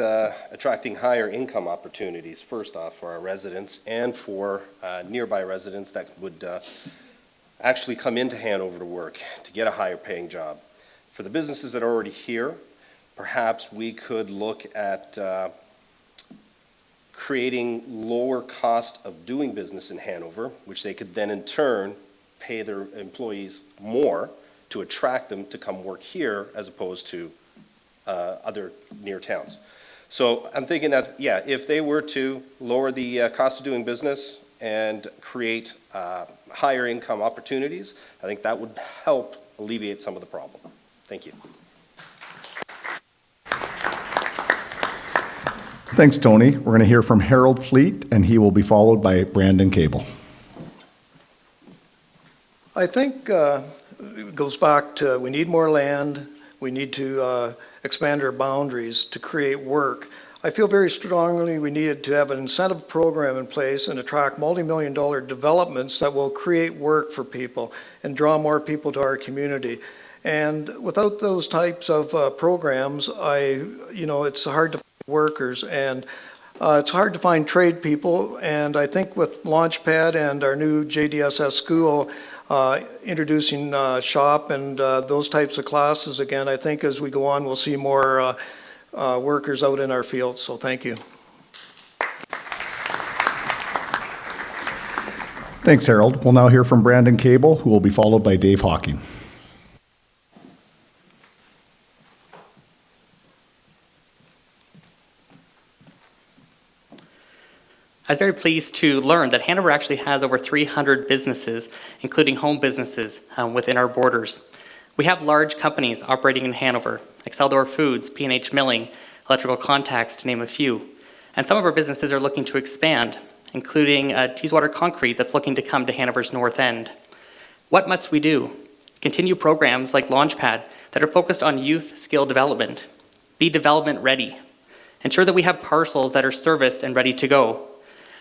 attracting higher income opportunities, first off, for our residents and for nearby residents that would actually come into Hanover to work to get a higher paying job. For the businesses that are already here, perhaps we could look at creating lower cost of doing business in Hanover, which they could then in turn pay their employees more to attract them to come work here as opposed to other near towns. So I'm thinking that, yeah, if they were to lower the cost of doing business and create higher income opportunities, I think that would help alleviate some of the problem. Thank you. Thanks, Tony. We're going to hear from Harold Fleet, and he will be followed by Brandon Cable. I think it goes back to we need more land, we need to expand our boundaries to create work. I feel very strongly we needed to have an incentive program in place and attract multi-million-dollar developments that will create work for people and draw more people to our community. And without those types of programs, it's hard to find workers, and it's hard to find trade people. And I think with Launchpad and our new JDSS school introducing shop and those types of classes again, I think as we go on, we'll see more workers out in our fields. So thank you. Thanks, Harold. We'll now hear from Brandon Cable, who will be followed by Dave Hawking. I was very pleased to learn that Hanover actually has over 300 businesses, including home businesses, within our borders. We have large companies operating in Hanover, like Exceldor Foods, P&H Milling, Electrical Contacts, to name a few. And some of our businesses are looking to expand, including Teeswater Concrete that's looking to come to Hanover's north end. What must we do? Continue programs like Launchpad that are focused on youth skill development. Be development ready. Ensure that we have parcels that are serviced and ready to go.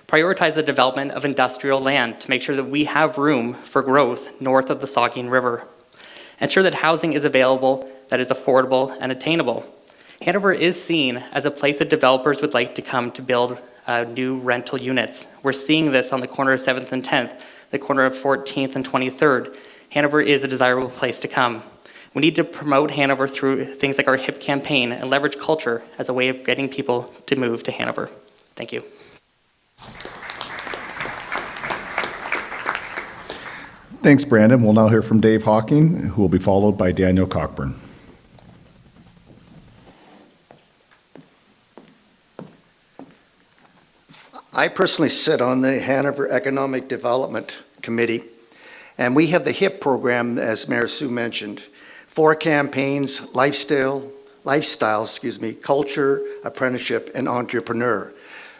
Prioritize the development of industrial land to make sure that we have room for growth north of the Saugeen River. Ensure that housing is available, that is affordable and attainable. Hanover is seen as a place that developers would like to come to build new rental units. We're seeing this on the corner of 7th and 10th, the corner of 14th and 23rd. Hanover is a desirable place to come. We need to promote Hanover through things like our HIP campaign and leverage culture as a way of getting people to move to Hanover. Thank you. Thanks, Brandon. We'll now hear from Dave Hawking, who will be followed by Daniel Cockburn. I personally sit on the Hanover Economic Development Committee, and we have the HIP program, as Mayor Sue mentioned. 4 campaigns: lifestyle, culture, apprenticeship, and entrepreneur.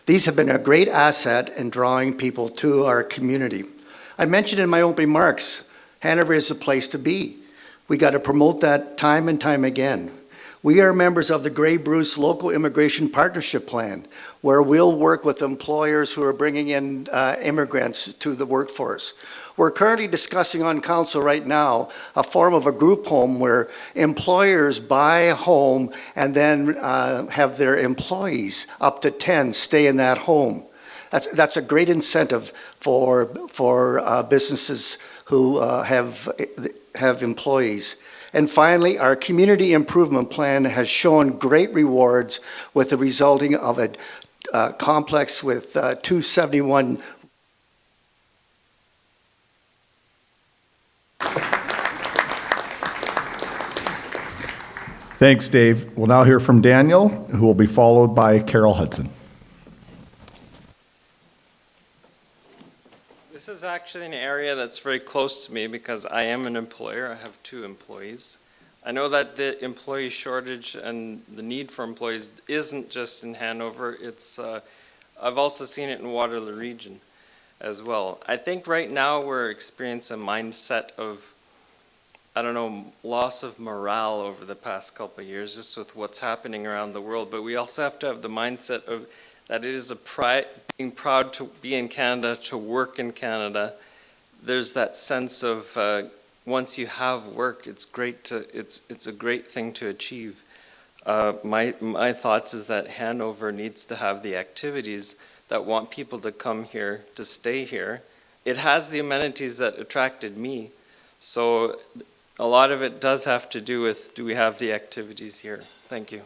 These have been a great asset in drawing people to our community. I mentioned in my opening remarks, Hanover is the place to be. We got to promote that time and time again. We are members of the Grey Bruce Local Immigration Partnership Plan, where we'll work with employers who are bringing in immigrants to the workforce. We're currently discussing on council right now a form of a group home where employers buy a home and then have their employees, up to 10, stay in that home. That's a great incentive for businesses who have employees. And finally, our community improvement plan has shown great rewards with the resulting of a complex with 271. Thanks, Dave. We'll now hear from Daniel, who will be followed by Carol Hudson. This is actually an area that's very close to me because I am an employer. I have 2 employees. I know that the employee shortage and the need for employees isn't just in Hanover. I've also seen it in Waterloo region as well. I think right now we're experiencing a mindset of, loss of morale over the past couple of years, just with what's happening around the world. But we also have to have the mindset of that it is being proud to be in Canada, to work in Canada. There's that sense of once you have work, it's a great thing to achieve. My thoughts is that Hanover needs to have the activities that want people to come here, to stay here. It has the amenities that attracted me, so a lot of it does have to do with, do we have the activities here? Thank you.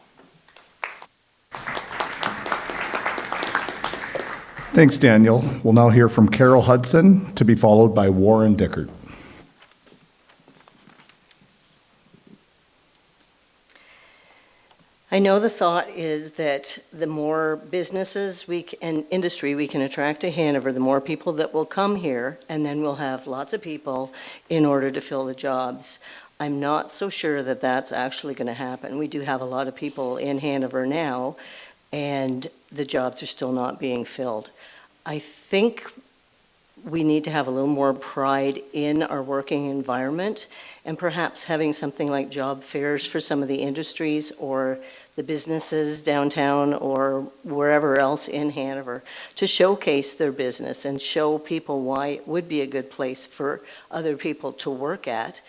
Thanks, Daniel. We'll now hear from Carol Hudson, to be followed by Warren Dickert. I I know the thought is that the more businesses and industry we can attract to Hanover, the more people that will come here, and then we'll have lots of people in order to fill the jobs. I'm not so sure that that's actually going to happen. We do have a lot of people in Hanover now, and the jobs are still not being filled. I think we need to have a little more pride in our working environment, and perhaps having something like job fairs for some of the industries or the businesses downtown or wherever else in Hanover to showcase their business and show people why it would be a good place for other people to work at,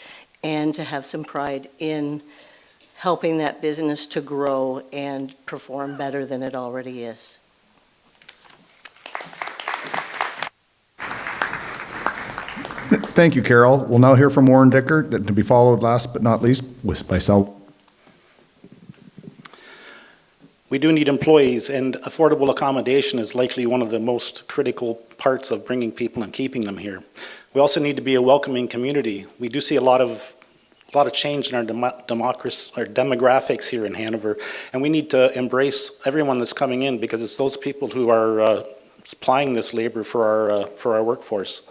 and to have some pride in helping that business to grow and perform better than it already is. Thank you, Carol. We'll now hear from Warren Dicker, to be followed last but not least by Selwyn. We do need employees, and affordable accommodation is likely one of the most critical parts of bringing people and keeping them here. We also need to be a welcoming community. We do see a lot of change in our demographics here in Hanover, and we need to embrace everyone that's coming in, because it's those people who are supplying this labor for our workforce.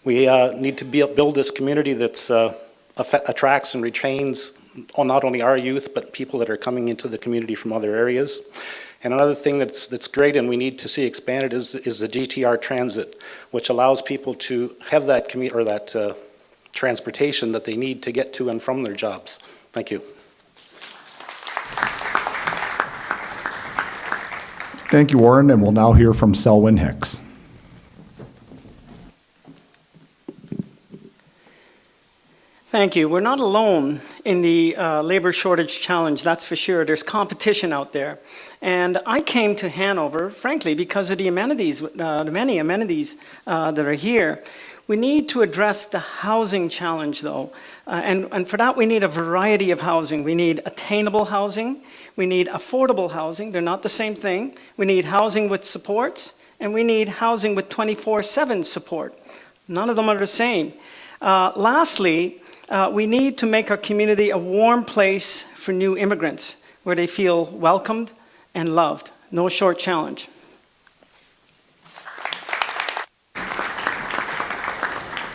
We need to build this community that attracts and retains not only our youth, but people that are coming into the community from other areas. And another thing that's great and we need to see expanded is the GTR transit, which allows people to have that commute or that transportation that they need to get to and from their jobs. Thank you. Thank you, Warren, and we'll now hear from Selwyn Hicks. Thank you. We're not alone in the labor shortage challenge, that's for sure. There's competition out there. And I came to Hanover, frankly, because of the amenities, the many amenities that are here. We need to address the housing challenge, though. And for that, we need a variety of housing. We need attainable housing. We need affordable housing. They're not the same thing. We need housing with supports, and we need housing with 24/7 support. None of them are the same. Lastly, we need to make our community a warm place for new immigrants, where they feel welcomed and loved. No short challenge.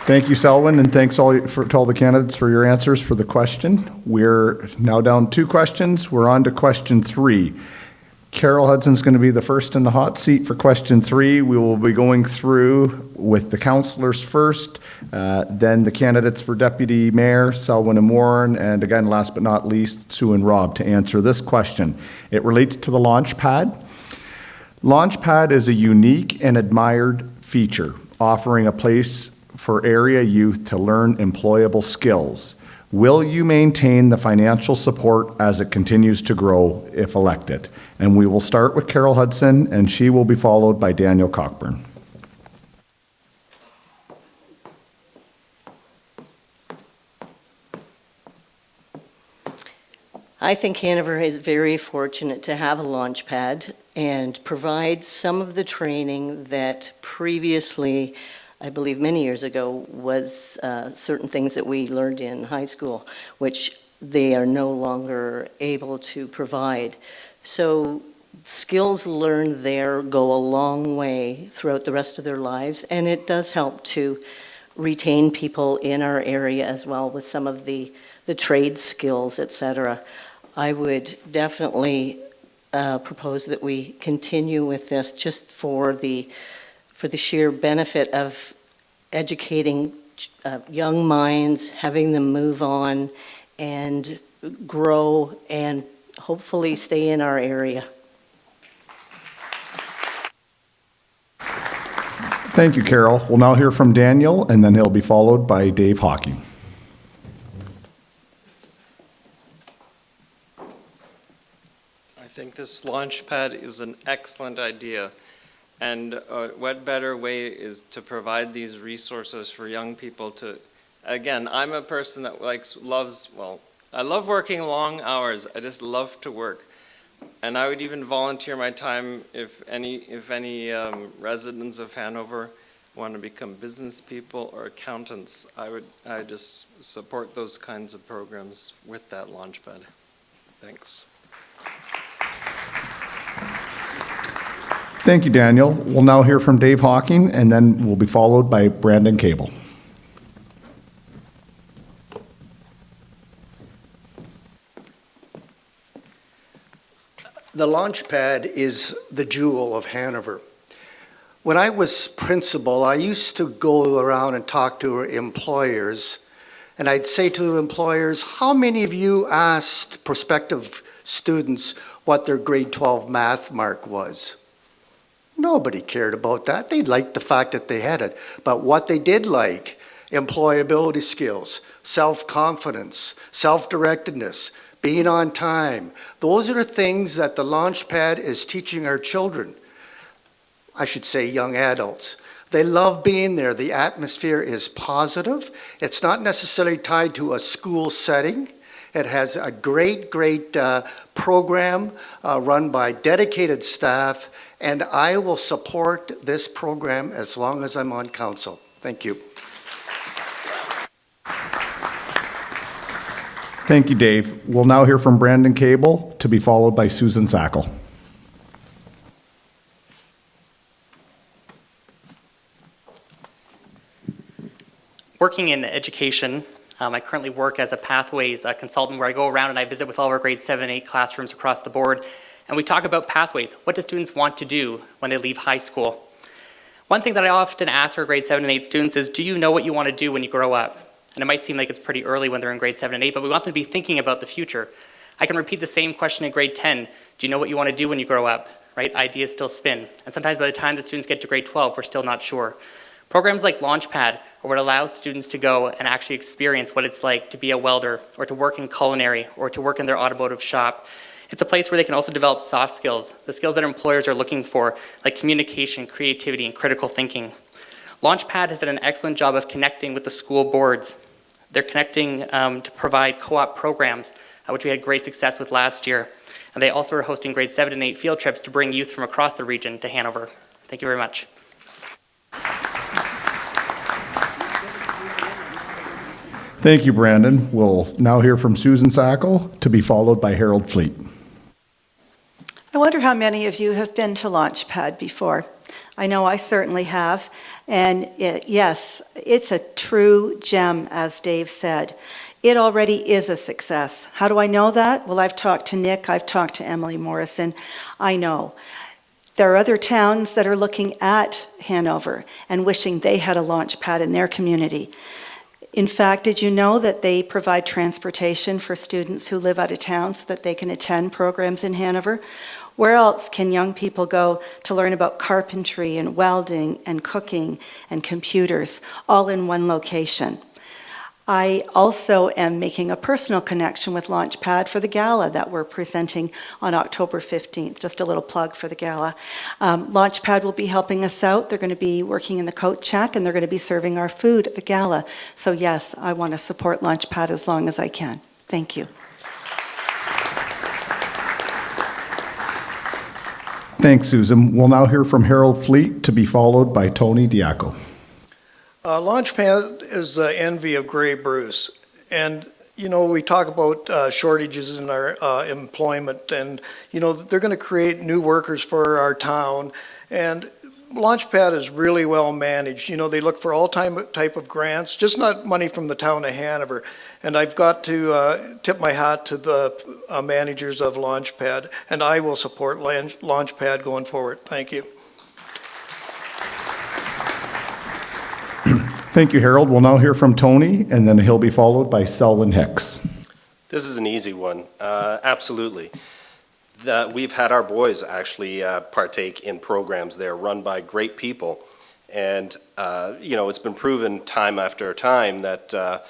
Thank you, Selwyn, and thanks to all the candidates for your answers for the question. We're now down 2 questions. We're on to question 3. Carol Hudson's going to be the first in the hot seat for question 3. We will be going through with the councillors first, then the candidates for deputy mayor, Selwyn and Warren, and again, last but not least, Sue and Rob to answer this question. It relates to the Launchpad. Launchpad is a unique and admired feature, offering a place for area youth to learn employable skills. Will you maintain the financial support as it continues to grow if elected? And we will start with Carol Hudson, and she will be followed by Daniel Cockburn. I think Hanover is very fortunate to have a Launchpad and provide some of the training that previously, I believe many years ago, was certain things that we learned in high school, which they are no longer able to provide. So skills learned there go a long way throughout the rest of their lives, and it does help to retain people in our area as well with some of the trade skills, etc. I would definitely propose that we continue with this just for the sheer benefit of educating young minds, having them move on and grow and hopefully stay in our area. Thank you, Carol. We'll now hear from Daniel, and then he'll be followed by Dave Hawking. I think this Launchpad is an excellent idea. And what better way is to provide these resources for young people to, again, I'm a person that I love working long hours. I just love to work. And I would even volunteer my time if any residents of Hanover want to become business people or accountants. I just support those kinds of programs with that Launchpad. Thanks. Thank you, Daniel. We'll now hear from Dave Hawking, and then we'll be followed by Brandon Cable. The Launchpad is the jewel of Hanover. When I was principal, I used to go around and talk to employers, and I'd say to the employers, how many of you asked prospective students what their grade 12 math mark was? Nobody cared about that. They liked the fact that they had it. But what they did like, employability skills, self-confidence, self-directedness, being on time. Those are the things that the Launchpad is teaching our children. I should say young adults. They love being there. The atmosphere is positive. It's not necessarily tied to a school setting. It has a great program run by dedicated staff, and I will support this program as long as I'm on council. Thank you. Thank you, Dave. We'll now hear from Brandon Cable, to be followed by Susan Sackle. Working in education, I currently work as a pathways consultant where I go around and I visit with all of our grade 7 and 8 classrooms across the board, and we talk about pathways. What do students want to do when they leave high school? One thing that I often ask our grade 7 and 8 students is, do you know what you want to do when you grow up? And it might seem like it's pretty early when they're in grade 7 and 8, but we want them to be thinking about the future. I can repeat the same question in grade 10. Do you know what you want to do when you grow up? Right? Ideas still spin. And sometimes by the time the students get to grade 12, we're still not sure. Programs like Launchpad are what allows students to go and actually experience what it's like to be a welder, or to work in culinary, or to work in their automotive shop. It's a place where they can also develop soft skills, the skills that employers are looking for, like communication, creativity, and critical thinking. Launchpad has done an excellent job of connecting with the school boards. They're connecting to provide co-op programs, which we had great success with last year. And they also are hosting grade 7 and 8 field trips to bring youth from across the region to Hanover. Thank you very much. Thank you, Brandon. We'll now hear from Susan Sackle, to be followed by Harold Fleet. I wonder how many of you have been to Launchpad before. I know I certainly have. And yes, it's a true gem, as Dave said. It already is a success. How do I know that? Well, I've talked to Nick, I've talked to Emily Morrison. I know. There are other towns that are looking at Hanover and wishing they had a Launchpad in their community. In fact, did you know that they provide transportation for students who live out of town so that they can attend programs in Hanover? Where else can young people go to learn about carpentry and welding and cooking and computers, all in one location? I also am making a personal connection with Launchpad for the gala that we're presenting on October 15th. Just a little plug for the gala. Launchpad will be helping us out. They're going to be working in the coat check, and they're going to be serving our food at the gala. So yes, I want to support Launchpad as long as I can. Thank you. Thanks, Susan. We'll now hear from Harold Fleet, to be followed by Tony Diaco. Launchpad is the envy of Grey Bruce. And, you know, we talk about shortages in our employment, and, you know, they're going to create new workers for our town. And Launchpad is really well managed. You know, they look for all type of grants, just not money from the town of Hanover. And I've got to tip my hat to the managers of Launchpad, and I will support Launchpad going forward. Thank you. Thank you, Harold. We'll now hear from Tony, and then he'll be followed by Selwyn Hicks. This is an easy one. Absolutely. We've had our boys actually partake in programs there run by great people. And, you know, it's been proven time after time that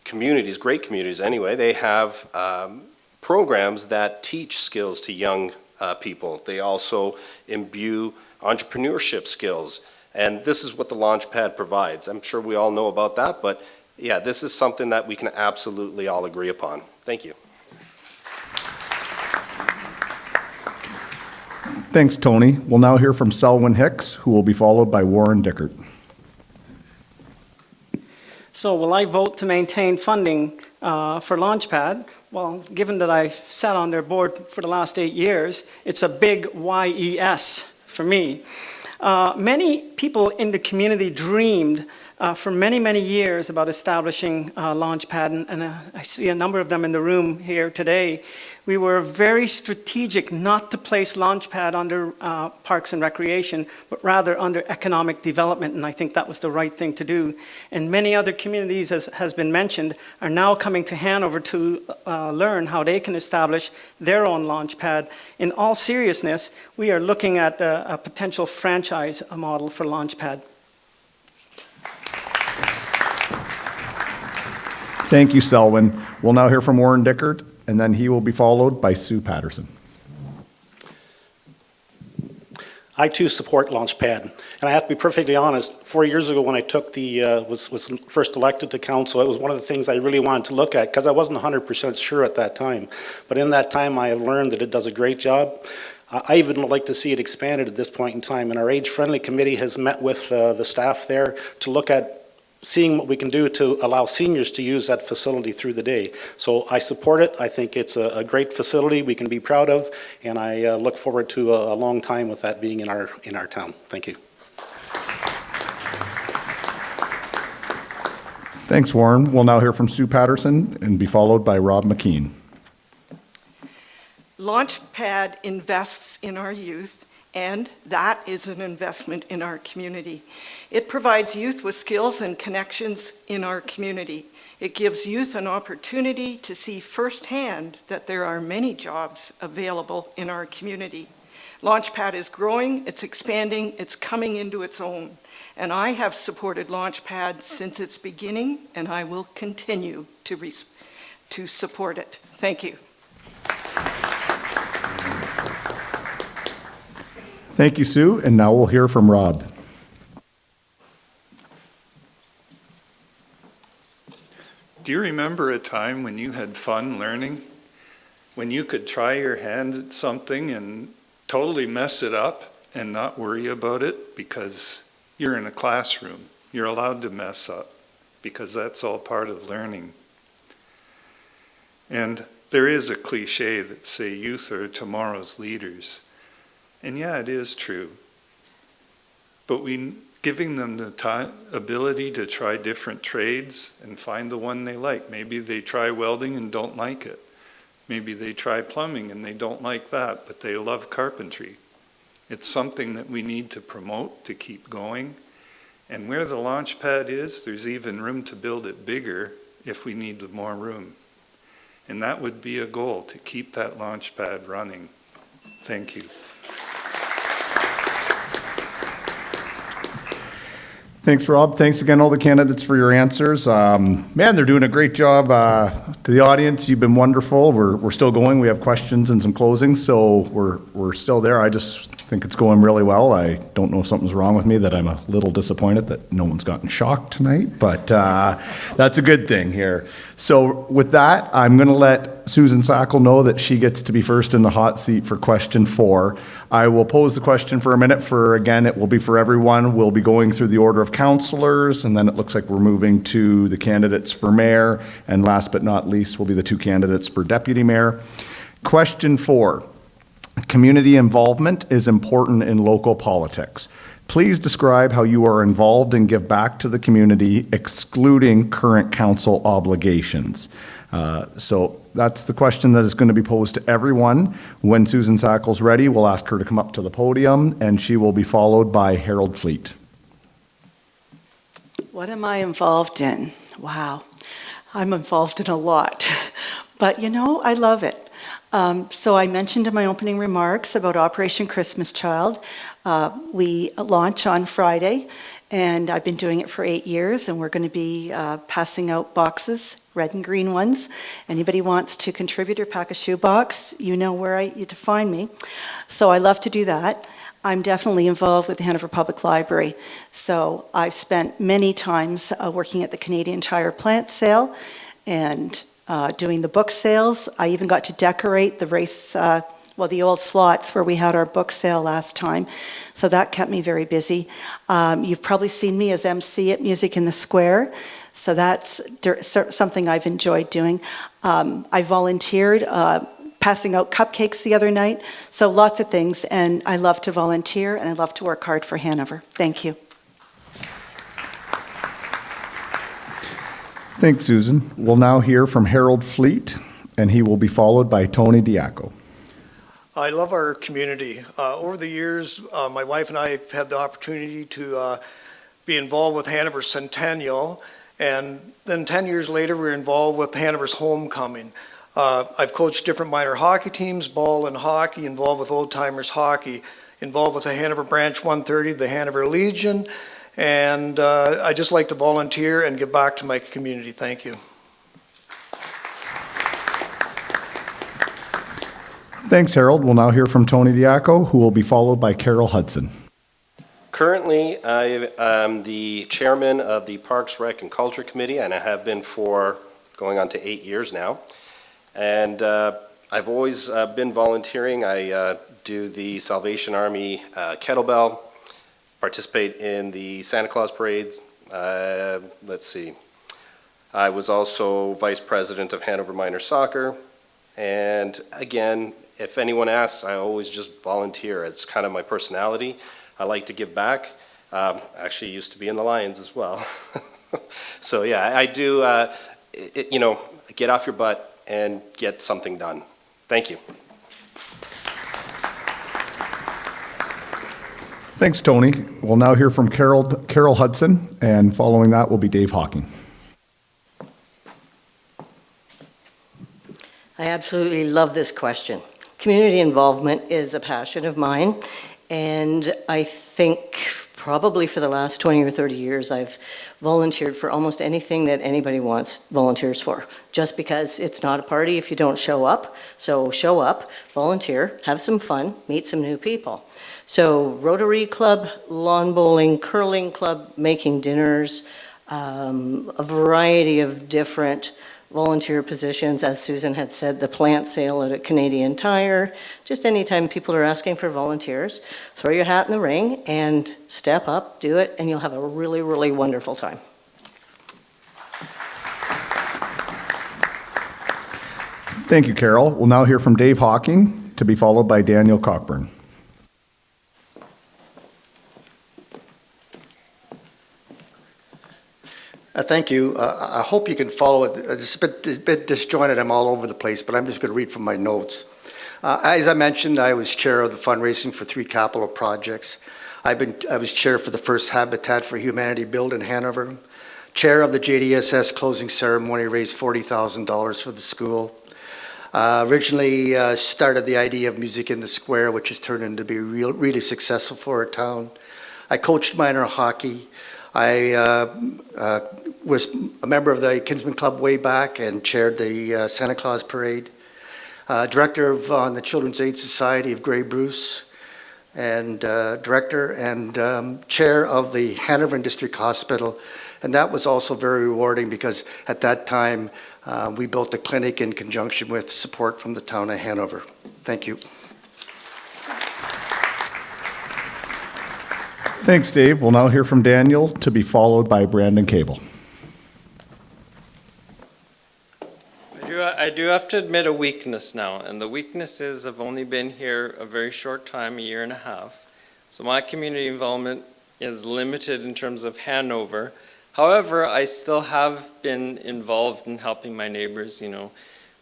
communities, great communities anyway, they have programs that teach skills to young people. They also imbue entrepreneurship skills. And this is what the Launchpad provides. I'm sure we all know about that, but yeah, this is something that we can absolutely all agree upon. Thank you. Thanks, Tony. We'll now hear from Selwyn Hicks, who will be followed by Warren Dickert. So will I vote to maintain funding for Launchpad? Well, given that I sat on their board for the last 8 years, it's a big YES for me. Many people in the community dreamed for many, many years about establishing Launchpad, and I see a number of them in the room here today. We were very strategic not to place Launchpad under Parks and Recreation, but rather under economic development, and I think that was the right thing to do. And many other communities, as has been mentioned, are now coming to Hanover to learn how they can establish their own Launchpad. In all seriousness, we are looking at a potential franchise model for Launchpad. Thank you, Selwyn. We'll now hear from Warren Dickert, and then he will be followed by Sue Patterson. I too support Launchpad, and I have to be perfectly honest. 4 years ago, when I took was first elected to council, it was one of the things I really wanted to look at because I wasn't 100% sure at that time. But in that time, I have learned that it does a great job. I even would like to see it expanded at this point in time. And our age-friendly committee has met with the staff there to look at seeing what we can do to allow seniors to use that facility through the day. So I support it. I think it's a great facility we can be proud of, and I look forward to a long time with that being in our town. Thank you. Thanks, Warren. We'll now hear from Sue Patterson and be followed by Rob McKean. Launchpad invests in our youth, and that is an investment in our community. It provides youth with skills and connections in our community. It gives youth an opportunity to see firsthand that there are many jobs available in our community. Launchpad is growing, it's expanding, it's coming into its own. And I have supported Launchpad since its beginning, and I will continue to support it. Thank you. Thank you, Sue, and now we'll hear from Rob. Do you remember a time when you had fun learning? When you could try your hand at something and totally mess it up and not worry about it because you're in a classroom. You're allowed to mess up because that's all part of learning. And there is a cliche that say youth are tomorrow's leaders. And yeah, it is true. But giving them the ability to try different trades and find the one they like. Maybe they try welding and don't like it. Maybe they try plumbing and they don't like that, but they love carpentry. It's something that we need to promote to keep going. And where the Launchpad is, there's even room to build it bigger if we need more room. And that would be a goal, to keep that Launchpad running. Thank you. Thanks, Rob. Thanks again, all the candidates, for your answers. Man, they're doing a great job. To the audience, you've been wonderful. We're still going. We have questions and some closings, so we're still there. I just think it's going really well. I don't know if something's wrong with me, that I'm a little disappointed that no one's gotten shocked tonight, but that's a good thing here. So with that, I'm going to let Susan Sackle know that she gets to be first in the hot seat for question 4. I will pose the question for a minute. Again, it will be for everyone. We'll be going through the order of councillors, and then it looks like we're moving to the candidates for mayor, and last but not least will be the 2 candidates for deputy mayor. Question 4. Community involvement is important in local politics. Please describe how you are involved and give back to the community, excluding current council obligations. So that's the question that is going to be posed to everyone. When Susan Sackle's ready, we'll ask her to come up to the podium, and she will be followed by Harold Fleet. What am I involved in? Wow, I'm involved in a lot, but I love it. So I mentioned in my opening remarks about Operation Christmas Child. We launch on Friday, and I've been doing it for 8 years, and we're going to be passing out boxes, red and green ones. Anybody wants to contribute or pack a shoebox, you know where to find me. So I love to do that. I'm definitely involved with the Hanover Public Library. So I've spent many times working at the Canadian Tire plant sale and doing the book sales. I even got to decorate the old slots where we had our book sale last time. So that kept me very busy. You've probably seen me as MC at Music in the Square. So that's something I've enjoyed doing. I volunteered passing out cupcakes the other night. So lots of things, and I love to volunteer, and I love to work hard for Hanover. Thank you. Thanks, Susan. We'll now hear from Harold Fleet, and he will be followed by Tony Diaco. I love our community. Over the years, my wife and I have had the opportunity to be involved with Hanover Centennial, and then 10 years later, we're involved with Hanover's Homecoming. I've coached different minor hockey teams, ball and hockey, involved with Old Timers Hockey, involved with the Hanover Branch 130, the Hanover Legion, and I just like to volunteer and give back to my community. Thank you. Thanks, Harold. We'll now hear from Tony Diaco, who will be followed by Carol Hudson. Currently, I am the chairman of the Parks, Rec, and Culture Committee, and I have been for going on to 8 years now. And I've always been volunteering. I do the Salvation Army kettlebell, participate in the Santa Claus parades. Let's see. I was also vice president of Hanover Minor Soccer. And again, if anyone asks, I always just volunteer. It's kind of my personality. I like to give back. Actually used to be in the Lions as well. So yeah, I do, get off your butt and get something done. Thank you. Thanks, Tony. We'll now hear from Carol Hudson, and following that will be Dave Hawking. I absolutely love this question. Community involvement is a passion of mine, and I think probably for the last 20 or 30 years I've volunteered for almost anything that anybody wants volunteers for, just because it's not a party if you don't show up. So show up, volunteer, have some fun, meet some new people. So Rotary Club, lawn bowling, curling club, making dinners, a variety of different volunteer positions. As Susan had said, the plant sale at a Canadian Tire. Just anytime people are asking for volunteers, throw your hat in the ring and step up, do it, and you'll have a really, really wonderful time. Thank you, Carol. We'll now hear from Dave Hawking, to be followed by Daniel Cockburn. Thank you. I hope you can follow it. It's a bit disjointed. I'm all over the place, but I'm just going to read from my notes. As I mentioned, I was chair of the fundraising for 3 capital projects. I was chair for the first Habitat for Humanity build in Hanover. Chair of the JDSS closing ceremony, raised $40,000 for the school. Originally started the idea of Music in the Square, which has turned into be really successful for our town. I coached minor hockey. I was a member of the Kinsman Club way back and chaired the Santa Claus Parade. Director on the Children's Aid Society of Grey Bruce, and director and chair of the Hanover District Hospital. And that was also very rewarding because at that time we built the clinic in conjunction with support from the town of Hanover. Thank you. Thanks, Dave. We'll now hear from Daniel, to be followed by Brandon Cable. I do have to admit a weakness now, and the weakness is I've only been here a very short time, 1.5 years. So my community involvement is limited in terms of Hanover. However, I still have been involved in helping my neighbors,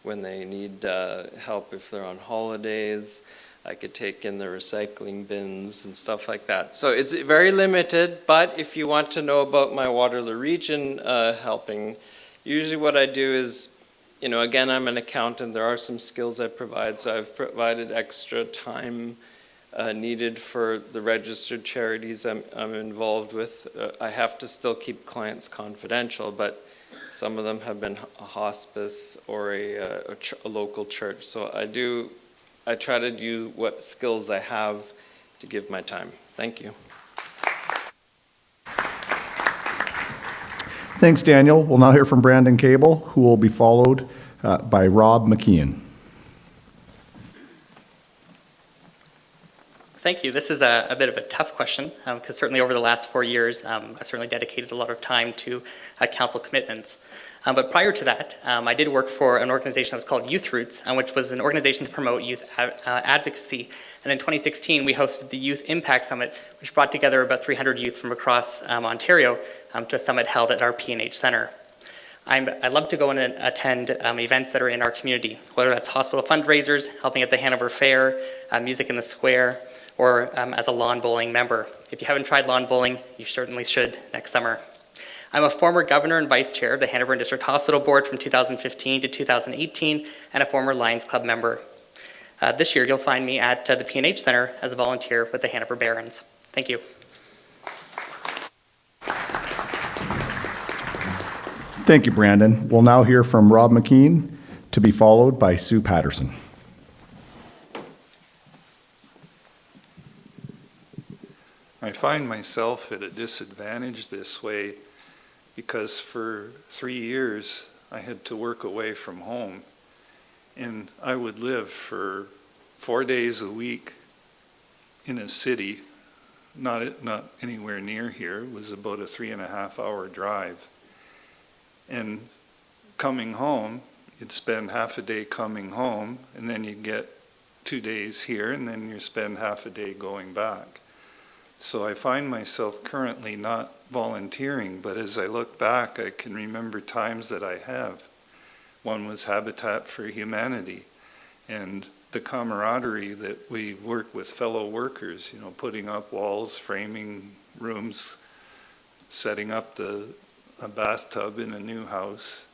when they need help if they're on holidays. I could take in the recycling bins and stuff like that. So it's very limited, but if you want to know about my Waterloo region helping, usually what I do is, again, I'm an accountant. There are some skills I provide, so I've provided extra time needed for the registered charities I'm involved with. I have to still keep clients confidential, but some of them have been a hospice or a local church. So I try to do what skills I have to give my time. Thank you. Thanks, Daniel. We'll now hear from Brandon Cable, who will be followed by Rob McKeon. Thank you. This is a bit of a tough question because certainly over the last 4 years, I've certainly dedicated a lot of time to council commitments. But prior to that, I did work for an organization that was called Youth Roots, which was an organization to promote youth advocacy. And in 2016, we hosted the Youth Impact Summit, which brought together about 300 youth from across Ontario to a summit held at our P&H Centre. I love to go and attend events that are in our community, whether that's hospital fundraisers, helping at the Hanover Fair, Music in the Square, or as a lawn bowling member. If you haven't tried lawn bowling, you certainly should next summer. I'm a former governor and vice chair of the Hanover District Hospital Board from 2015 to 2018, and a former Lions Club member. This year, you'll find me at the P&H Centre as a volunteer with the Hanover Barons. Thank you. Thank you, Brandon. We'll now hear from Rob McKean, to be followed by Sue Patterson. I find myself at a disadvantage this way because for 3 years I had to work away from home, and I would live for 4 days a week in a city, not anywhere near here. It was about a 3.5-hour drive. And coming home, you'd spend half a day coming home, and then you'd get 2 days here, and then you spend half a day going back. So I find myself currently not volunteering, but as I look back, I can remember times that I have. One was Habitat for Humanity, and the camaraderie that we work with fellow workers, you know, putting up walls, framing rooms, setting up a bathtub in a new house.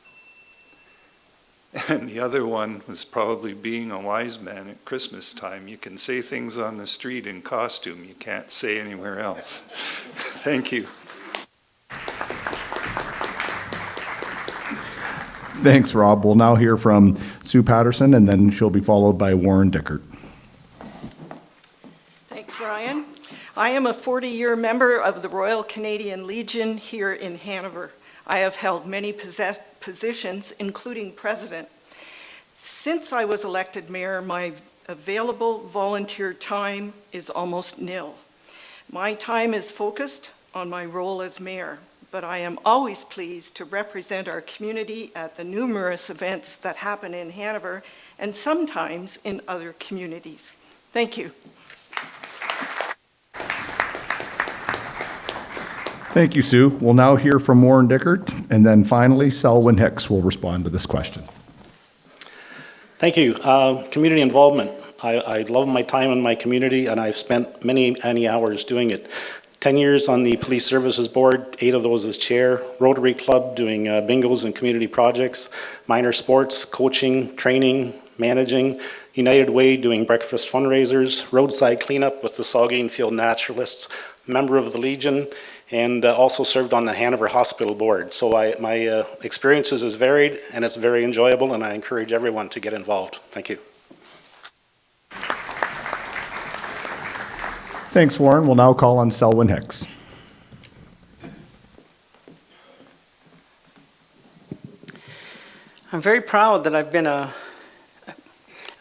And the other one was probably being a wise man at Christmas time. You can say things on the street in costume you can't say anywhere else. Thank you. Thanks, Rob. We'll now hear from Sue Patterson, and then she'll be followed by Warren Dickert. Thanks, Ryan. I am a 40-year member of the Royal Canadian Legion here in Hanover. I have held many positions, including president. Since I was elected mayor, my available volunteer time is almost nil. My time is focused on my role as mayor, but I am always pleased to represent our community at the numerous events that happen in Hanover and sometimes in other communities. Thank you. Thank you, Sue. We'll now hear from Warren Dickert, and then finally, Selwyn Hicks will respond to this question. Thank you. Community involvement. I love my time in my community, and I've spent many hours doing it. 10 years on the Police Services Board, 8 of those as chair, Rotary Club doing bingos and community projects, minor sports, coaching, training, managing, United Way doing breakfast fundraisers, roadside cleanup with the Saugeen Field Naturalists, member of the Legion, and also served on the Hanover Hospital Board. So my experiences is varied, and it's very enjoyable, and I encourage everyone to get involved. Thank you. Thanks, Warren. We'll now call on Selwyn Hicks. I'm very proud that I've been I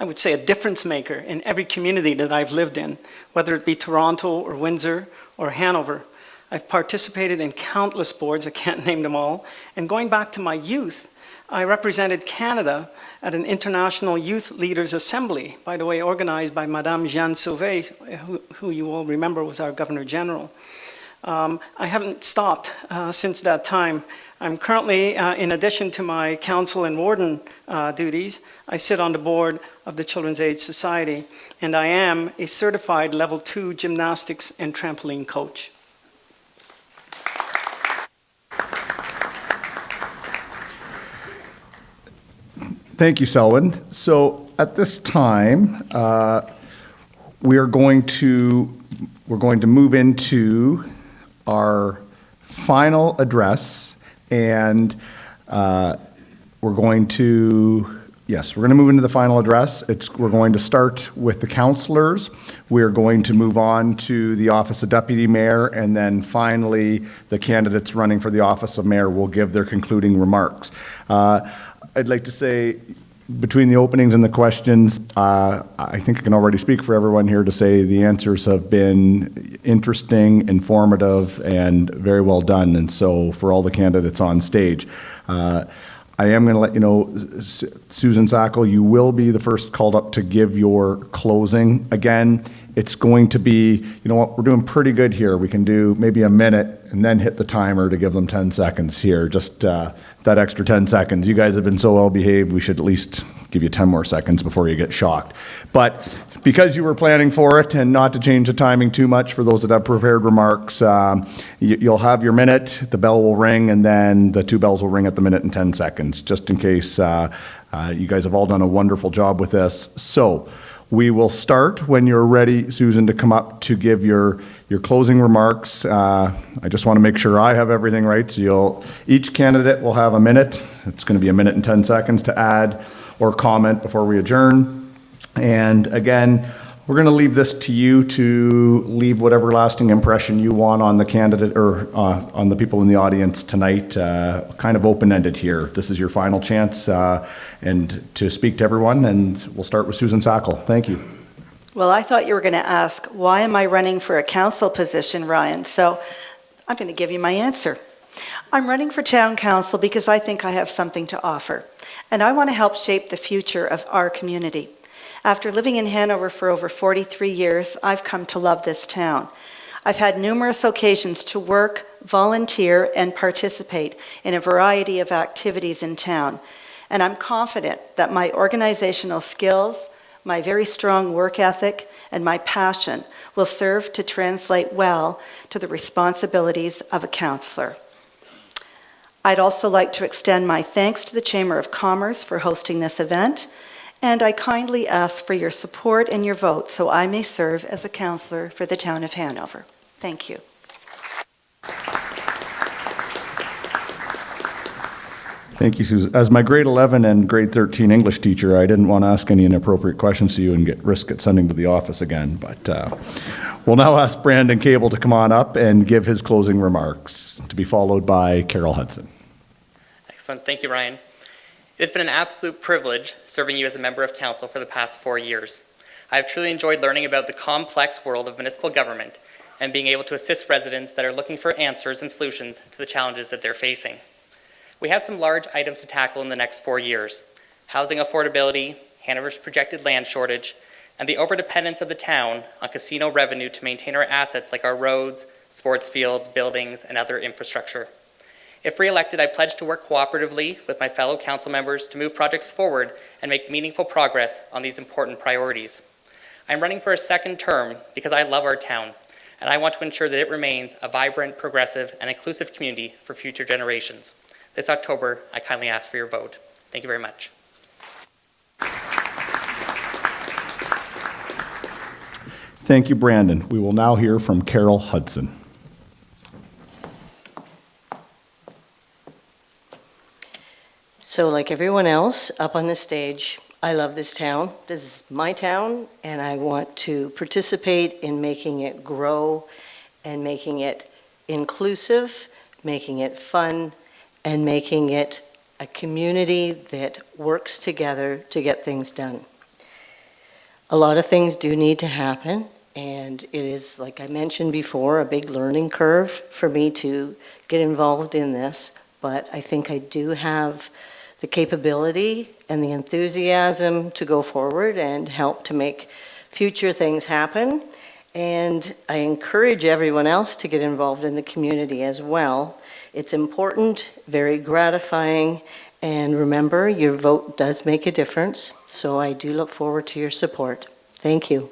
would say a difference maker in every community that I've lived in, whether it be Toronto or Windsor or Hanover. I've participated in countless boards, I can't name them all, and going back to my youth, I represented Canada at an International Youth Leaders Assembly, by the way, organized by Madame Jeanne Sauvé, who you all remember was our Governor General. I haven't stopped since that time. I'm currently, in addition to my council and warden duties, I sit on the board of the Children's Aid Society, and I am a certified level 2 gymnastics and trampoline coach. Thank you, Selwyn. So at this time, we're going to move into our final address, and we're going to move into the final address. We're going to start with the councillors. We're going to move on to the office of deputy mayor, and then finally, the candidates running for the office of mayor will give their concluding remarks. I'd like to say, between the openings and the questions, I think I can already speak for everyone here to say the answers have been interesting, informative, and very well done. And so for all the candidates on stage, I am going to let you know, Susan Sackel, you will be the first called up to give your closing. Again, it's going to be, you know what, we're doing pretty good here. We can do maybe a minute and then hit the timer to give them 10 seconds here. Just that extra 10 seconds. You guys have been so well behaved, we should at least give you 10 more seconds before you get shocked. But because you were planning for it, and not to change the timing too much for those that have prepared remarks, you'll have your minute, the bell will ring, and then the two bells will ring at the minute and 10 seconds, just in case. You guys have all done a wonderful job with this. So we will start when you're ready, Susan, to come up to give your closing remarks. I just want to make sure I have everything right. So each candidate will have a minute. It's going to be a minute and 10 seconds to add or comment before we adjourn. And again, we're going to leave this to you to leave whatever lasting impression you want on the candidate or on the people in the audience tonight. Kind of open-ended here. This is your final chance and to speak to everyone, and we'll start with Susan Sackel. Thank you. Well, I thought you were going to ask, why am I running for a council position, Ryan? So I'm going to give you my answer. I'm running for town council because I think I have something to offer, and I want to help shape the future of our community. After living in Hanover for over 43 years, I've come to love this town. I've had numerous occasions to work, volunteer, and participate in a variety of activities in town. And I'm confident that my organizational skills, my very strong work ethic, and my passion will serve to translate well to the responsibilities of a councillor. I'd also like to extend my thanks to the Chamber of Commerce for hosting this event, and I kindly ask for your support and your vote so I may serve as a councillor for the town of Hanover. Thank you. Thank you, Susan. As my grade 11 and grade 13 English teacher, I didn't want to ask any inappropriate questions to you and risk sending to the office again. But we'll now ask Brandon Cable to come on up and give his closing remarks, to be followed by Carol Hudson. Excellent. Thank you, Ryan. It has been an absolute privilege serving you as a member of council for the past 4 years. I have truly enjoyed learning about the complex world of municipal government and being able to assist residents that are looking for answers and solutions to the challenges that they're facing. We have some large items to tackle in the next 4 years: housing affordability, Hanover's projected land shortage, and the overdependence of the town on casino revenue to maintain our assets like our roads, sports fields, buildings, and other infrastructure. If re-elected, I pledge to work cooperatively with my fellow council members to move projects forward and make meaningful progress on these important priorities. I'm running for a second term because I love our town, and I want to ensure that it remains a vibrant, progressive, and inclusive community for future generations. This October, I kindly ask for your vote. Thank you very much. Thank you, Brandon. We will now hear from Carol Hudson. So like everyone else up on the stage, I love this town. This is my town, and I want to participate in making it grow and making it inclusive, making it fun, and making it a community that works together to get things done. A lot of things do need to happen, and it is, like I mentioned before, a big learning curve for me to get involved in this, but I think I do have the capability and the enthusiasm to go forward and help to make future things happen. And I encourage everyone else to get involved in the community as well. It's important, very gratifying, and remember, your vote does make a difference. So I do look forward to your support. Thank you.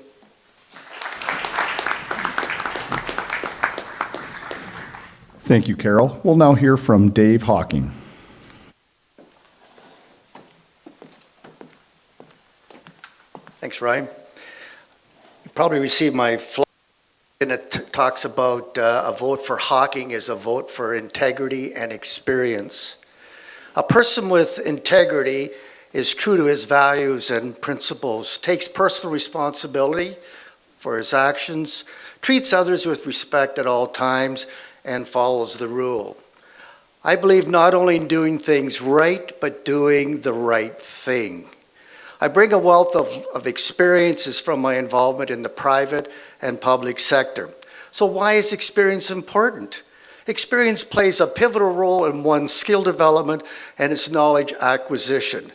Thank you, Carol. We'll now hear from Dave Hawking. Thanks, Ryan. You probably received my flyer, and it talks about a vote for Hawking is a vote for integrity and experience. A person with integrity is true to his values and principles, takes personal responsibility for his actions, treats others with respect at all times, and follows the rule. I believe not only in doing things right, but doing the right thing. I bring a wealth of experiences from my involvement in the private and public sector. So why is experience important? Experience plays a pivotal role in one's skill development and its knowledge acquisition.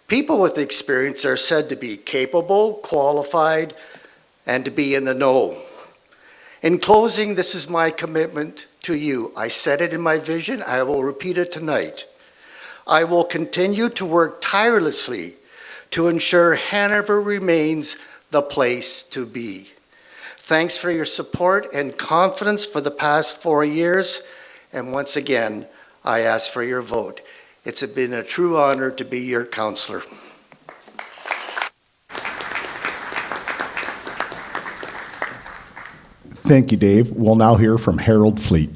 People with experience are said to be capable, qualified, and to be in the know. In closing, this is my commitment to you. I said it in my vision. I will repeat it tonight. I will continue to work tirelessly to ensure Hanover remains the place to be. Thanks for your support and confidence for the past 4 years. And once again, I ask for your vote. It's been a true honor to be your councillor. Thank you, Dave. We'll now hear from Harold Fleet.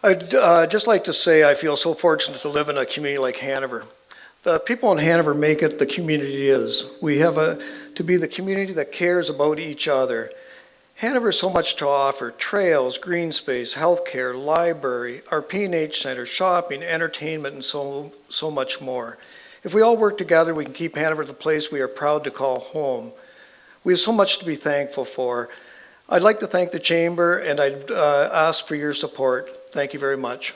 I'd just like to say I feel so fortunate to live in a community like Hanover. The people in Hanover make it the community it is. We have to be the community that cares about each other. Hanover has so much to offer: trails, green space, healthcare, library, our P&H center, shopping, entertainment, and so much more. If we all work together, we can keep Hanover the place we are proud to call home. We have so much to be thankful for. I'd like to thank the Chamber, and I'd ask for your support. Thank you very much.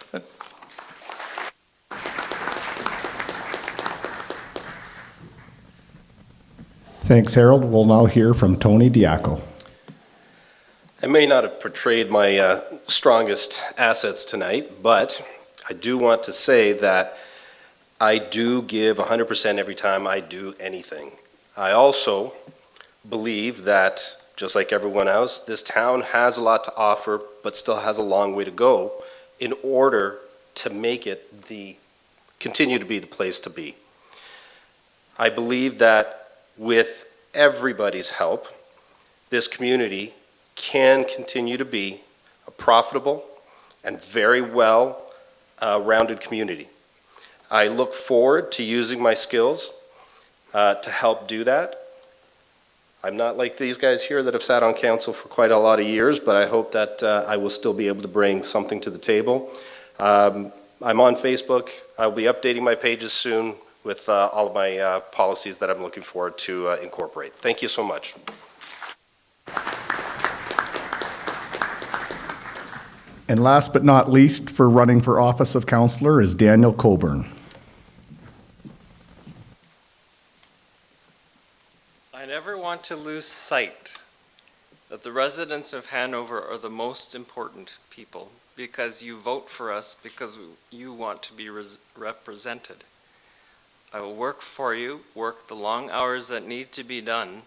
Thanks, Harold. We'll now hear from Tony Diaco. I may not have portrayed my strongest assets tonight, but I do want to say that I do give 100% every time I do anything. I also believe that, just like everyone else, this town has a lot to offer, but still has a long way to go in order to make it continue to be the place to be. I believe that with everybody's help, this community can continue to be a profitable and very well-rounded community. I look forward to using my skills to help do that. I'm not like these guys here that have sat on council for quite a lot of years, but I hope that I will still be able to bring something to the table. I'm on Facebook. I'll be updating my pages soon with all of my policies that I'm looking forward to incorporate. Thank you so much. And last but not least, for running for office of councillor is Daniel Coburn. I never want to lose sight that the residents of Hanover are the most important people, because you vote for us because you want to be represented. I will work for you, work the long hours that need to be done,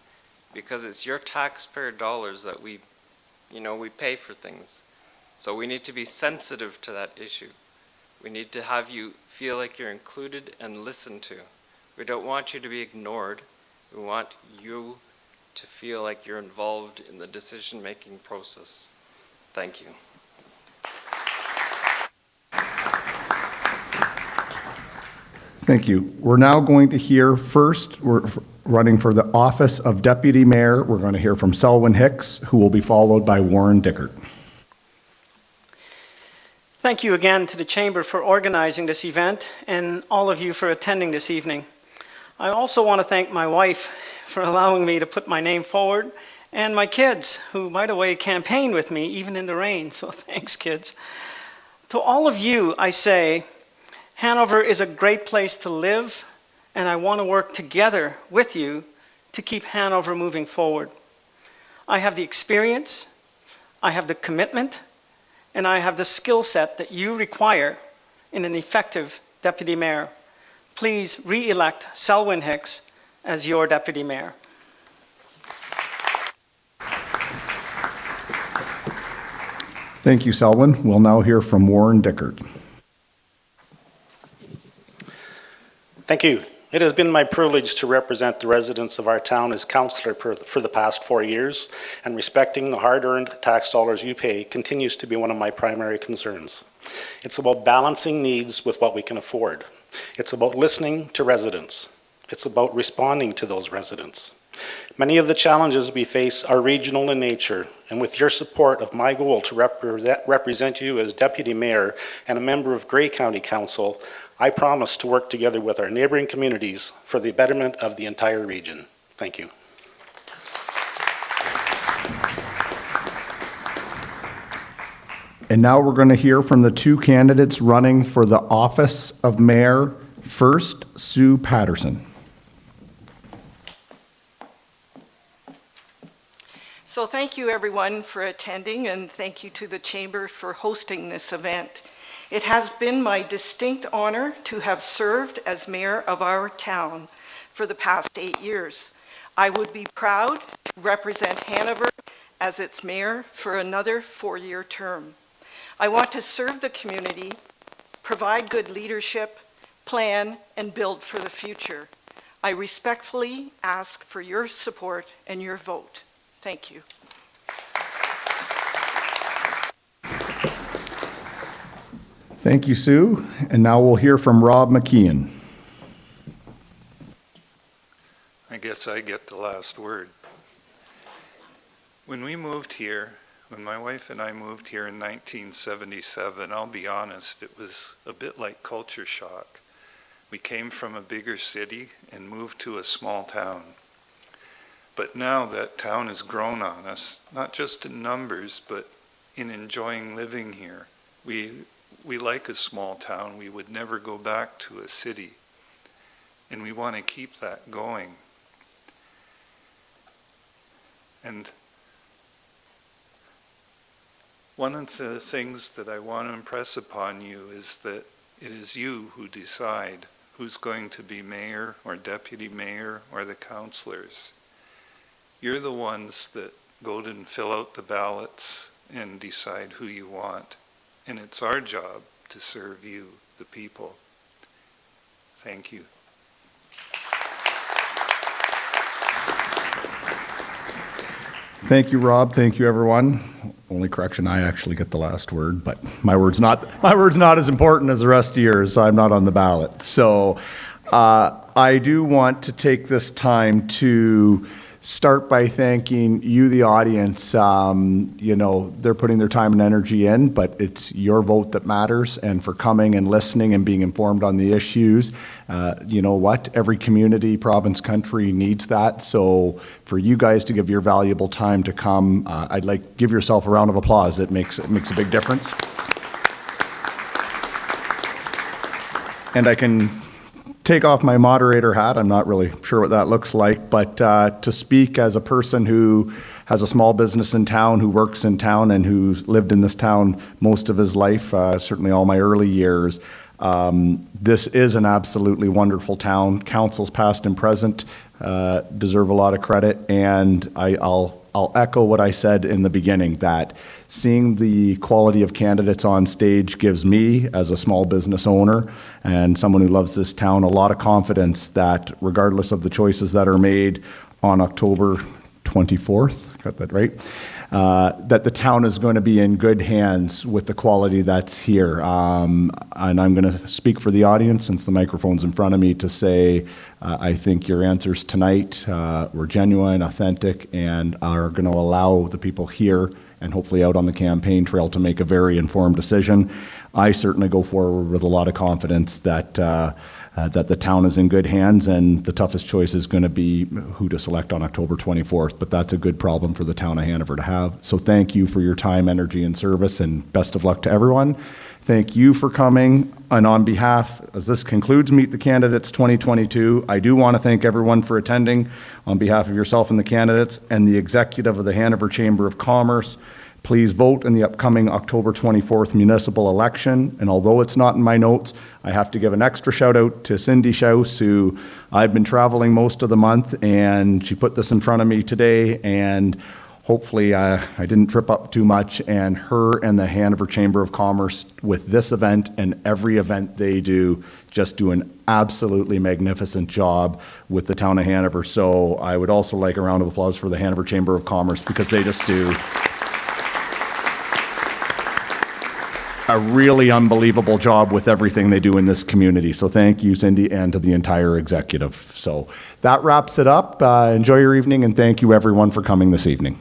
because it's your taxpayer dollars that we pay for things. So we need to be sensitive to that issue. We need to have you feel like you're included and listened to. We don't want you to be ignored. We want you to feel like you're involved in the decision-making process. Thank you. Thank you. We're now going to hear first, we're running for the office of Deputy Mayor. We're going to hear from Selwyn Hicks, who will be followed by Warren Dickert. Thank you again to the Chamber for organizing this event and all of you for attending this evening. I also want to thank my wife for allowing me to put my name forward, and my kids, who, by the way, campaigned with me even in the rain, so thanks, kids. To all of you, I say, Hanover is a great place to live, and I want to work together with you to keep Hanover moving forward. I have the experience, I have the commitment, and I have the skill set that you require in an effective deputy mayor. Please re-elect Selwyn Hicks as your deputy mayor. Thank you, Selwyn. We'll now hear from Warren Dickert. Thank you. It has been my privilege to represent the residents of our town as councillor for the past 4 years, and respecting the hard-earned tax dollars you pay continues to be one of my primary concerns. It's about balancing needs with what we can afford. It's about listening to residents. It's about responding to those residents. Many of the challenges we face are regional in nature, and with your support of my goal to represent you as Deputy Mayor and a member of Grey County Council, I promise to work together with our neighboring communities for the betterment of the entire region. Thank you. And now we're going to hear from the two candidates running for the office of mayor. First, Sue Patterson. So thank you, everyone, for attending, and thank you to the Chamber for hosting this event. It has been my distinct honor to have served as mayor of our town for the past 8 years. I would be proud to represent Hanover as its mayor for another 4-year term. I want to serve the community, provide good leadership, plan, and build for the future. I respectfully ask for your support and your vote. Thank you. Thank you, Sue. And now we'll hear from Rob McKeon. I guess I get the last word. When we moved here, when my wife and I moved here in 1977, I'll be honest, it was a bit like culture shock. We came from a bigger city and moved to a small town. But now that town has grown on us, not just in numbers, but in enjoying living here. We like a small town. We would never go back to a city. And we want to keep that going. And one of the things that I want to impress upon you is that it is you who decide who's going to be mayor or deputy mayor or the councillors. You're the ones that go and fill out the ballots and decide who you want. And it's our job to serve you, the people. Thank you. Thank you, Rob. Thank you, everyone. Only correction, I actually get the last word, but my word's not as important as the rest of yours, so I'm not on the ballot. So I do want to take this time to start by thanking you, the audience. They're putting their time and energy in, but it's your vote that matters, and for coming and listening and being informed on the issues. You know what? Every community, province, country needs that. So for you guys to give your valuable time to come, I'd like give yourself a round of applause. It makes a big difference. And I can take off my moderator hat. I'm not really sure what that looks like, but to speak as a person who has a small business in town, who works in town, and who's lived in this town most of his life, certainly all my early years, this is an absolutely wonderful town. Councils past and present deserve a lot of credit, and I'll echo what I said in the beginning, that seeing the quality of candidates on stage gives me, as a small business owner and someone who loves this town, a lot of confidence that regardless of the choices that are made on October 24th, got that right, that the town is going to be in good hands with the quality that's here. And I'm going to speak for the audience, since the microphone's in front of me, to say I think your answers tonight were genuine, authentic, and are going to allow the people here and hopefully out on the campaign trail to make a very informed decision. I certainly go forward with a lot of confidence that that the town is in good hands, and the toughest choice is going to be who to select on October 24th, but that's a good problem for the town of Hanover to have. So thank you for your time, energy, and service, and best of luck to everyone. Thank you for coming, and on behalf, as this concludes Meet the Candidates 2022, I do want to thank everyone for attending on behalf of yourself and the candidates and the executive of the Hanover Chamber of Commerce. Please vote in the upcoming October 24th municipal election. And although it's not in my notes, I have to give an extra shout out to Cindy Schaus, who I've been traveling most of the month, and she put this in front of me today, and hopefully I didn't trip up too much. And her and the Hanover Chamber of Commerce, with this event and every event they do, just do an absolutely magnificent job with the town of Hanover. So I would also like a round of applause for the Hanover Chamber of Commerce, because they just do a a really unbelievable job with everything they do in this community. So thank you, Cindy, and to the entire executive. So that wraps it up. Enjoy your evening, and thank you, everyone, for coming this evening.